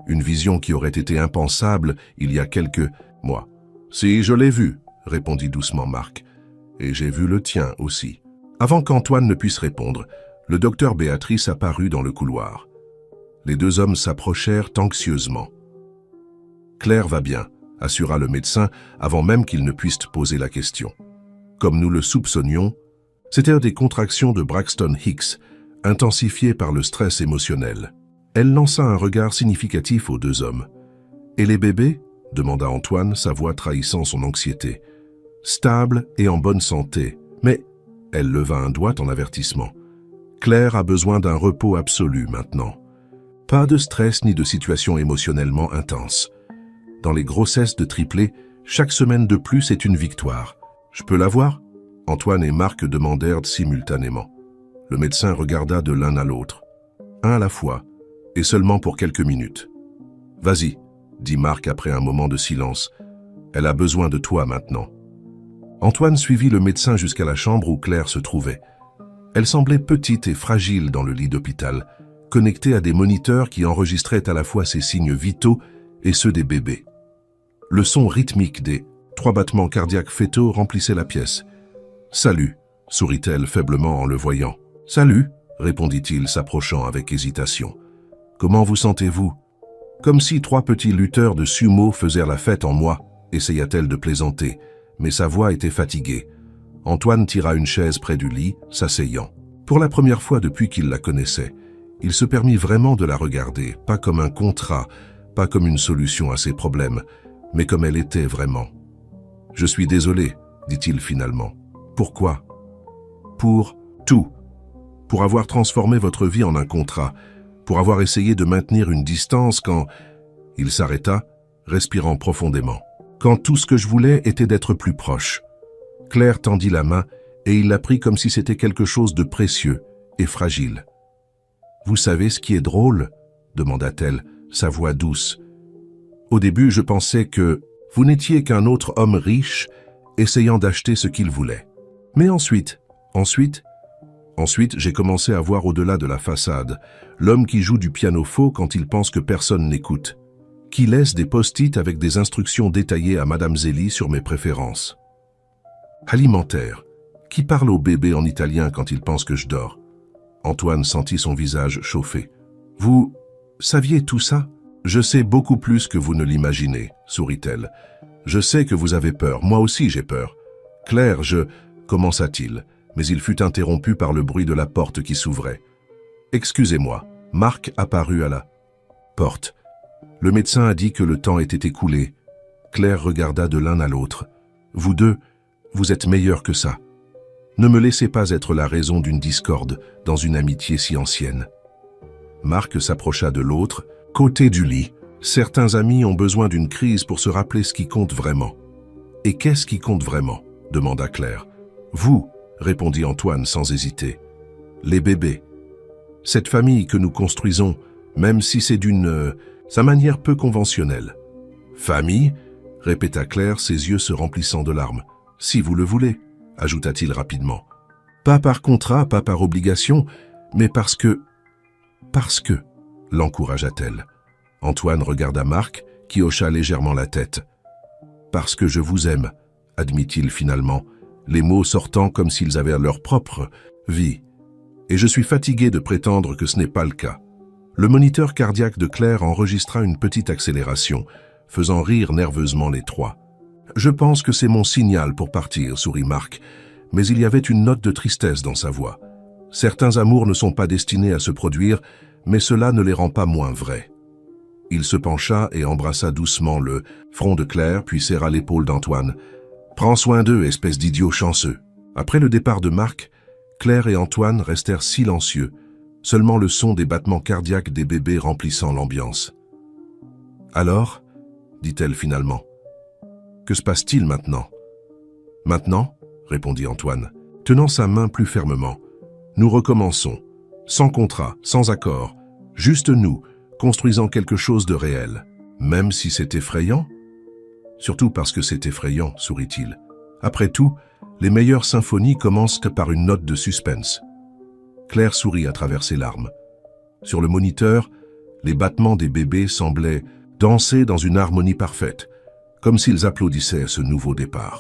une vision qui aurait été impensable il y a quelques mois. « Si, je l'ai vu », répondit doucement Marc. « Et j'ai vu le tien aussi. » Avant qu'Antoine ne puisse répondre, le docteur Béatrice apparut dans le couloir. Les deux hommes s'approchèrent anxieusement. « Claire va bien », assura le médecin avant même qu'il ne puisse poser la question. Comme nous le soupçonnions, c'étaient des contractions de Braxton Hicks, intensifiées par le stress émotionnel. Elle lança un regard significatif aux deux hommes. « Et les bébés ?» demanda Antoine, sa voix trahissant son anxiété. « Stable et en bonne santé, mais... » Elle leva un doigt en avertissement. « Claire a besoin d'un repos absolu maintenant. Pas de stress ni de situation émotionnellement intense. Dans les grossesses de triplés, chaque semaine de plus est une victoire. Je peux la voir ?» Antoine et Marc demandèrent simultanément. Le médecin regarda de l'un à l'autre. Un à la fois, et seulement pour quelques minutes. « Vas-y, » dit Marc après un moment de silence. « Elle a besoin de toi maintenant. » Antoine suivit le médecin jusqu'à la chambre où Claire se trouvait. Elle semblait petite et fragile dans le lit d'hôpital, connectée à des moniteurs qui enregistraient à la fois ses signes vitaux et ceux des bébés. Le son rythmique des 3 battements cardiaques fœtaux remplissait la pièce. « Salut », sourit-elle faiblement en le voyant. « Salut », répondit-il s'approchant avec hésitation. « Comment vous sentez-vous » Comme si 3 petits lutteurs de sumo faisaient la fête en moi, essaya-t-elle de plaisanter, mais sa voix était fatiguée. Antoine tira une chaise près du lit, s'asseyant. Pour la première fois depuis qu'il la connaissait, il se permit vraiment de la regarder, pas comme un contrat, pas comme une solution à ses problèmes, mais comme elle était vraiment. « Je suis désolé, » dit-il finalement. « Pourquoi ?»« Pour tout. Pour avoir transformé votre vie en un contrat, pour avoir essayé de maintenir une distance quand... » Il s'arrêta, respirant profondément. « Quand tout ce que je voulais était d'être plus proche. » Claire tendit la main et il la prit comme si c'était quelque chose de précieux et fragile. « Vous savez ce qui est drôle ?» demanda-t-elle, sa voix douce. « Au début, je pensais que vous n'étiez qu'un autre homme riche essayant d'acheter ce qu'il voulait. Mais ensuite, j'ai commencé à voir au-delà de la façade, l'homme qui joue du piano faux quand il pense que personne n'écoute, qui laisse des post-it avec des instructions détaillées à Madame Zélie sur mes préférences. Alimentaire, qui parle au bébé en italien quand il pense que je dors. » Antoine sentit son visage chauffer. « Vous saviez tout ça ?»« Je sais beaucoup plus que vous ne l'imaginez, » sourit-elle. « Je sais que vous avez peur, moi aussi j'ai peur. Claire, commença-t-il, mais il fut interrompu par le bruit de la porte qui s'ouvrait. « Excusez-moi, Marc apparut à la porte. Le médecin a dit que le temps était écoulé. » Claire regarda de l'un à l'autre. « Vous deux, vous êtes meilleurs que ça. Ne me laissez pas être la raison d'une discorde dans une amitié si ancienne. » Marc s'approcha de l'autre, côté du lit. Certains amis ont besoin d'une crise pour se rappeler ce qui compte vraiment. « Et qu'est-ce qui compte vraiment ?» demanda Claire. « Vous, » répondit Antoine sans hésiter. « Les bébés. Cette famille que nous construisons, même si c'est sa manière peu conventionnelle. »« Famille ?» répéta Claire, ses yeux se remplissant de larmes. « Si vous le voulez, » ajouta-t-il rapidement. « Pas par contrat, pas par obligation, mais parce que... » l'encouragea-t-elle. Antoine regarda Marc, qui hocha légèrement la tête. « Parce que je vous aime, » admit-il finalement, les mots sortant comme s'ils avaient leur propre vie. « Et je suis fatigué de prétendre que ce n'est pas le cas. » Le moniteur cardiaque de Claire enregistra une petite accélération, faisant rire nerveusement les trois. « Je pense que c'est mon signal pour partir, » sourit Marc, mais il y avait une note de tristesse dans sa voix. Certains amours ne sont pas destinés à se produire, mais cela ne les rend pas moins vrais. Il se pencha et embrassa doucement le front de Claire, puis serra l'épaule d'Antoine. « Prends soin d'eux, espèce d'idiot chanceux. » Après le départ de Marc, Claire et Antoine restèrent silencieux, seulement le son des battements cardiaques des bébés remplissant l'ambiance. « Alors ?» dit-elle finalement. « Que se passe-t-il maintenant ?»« Maintenant ?» répondit Antoine, tenant sa main plus fermement. « Nous recommençons, sans contrat, sans accord, juste nous, construisant quelque chose de réel. Même si c'est effrayant ?» « Surtout parce que c'est effrayant, sourit-il. Après tout, les meilleures symphonies commencent par une note de suspense. » Claire sourit à travers ses larmes. Sur le moniteur, les battements des bébés semblaient danser dans une harmonie parfaite, comme s'ils applaudissaient ce nouveau départ.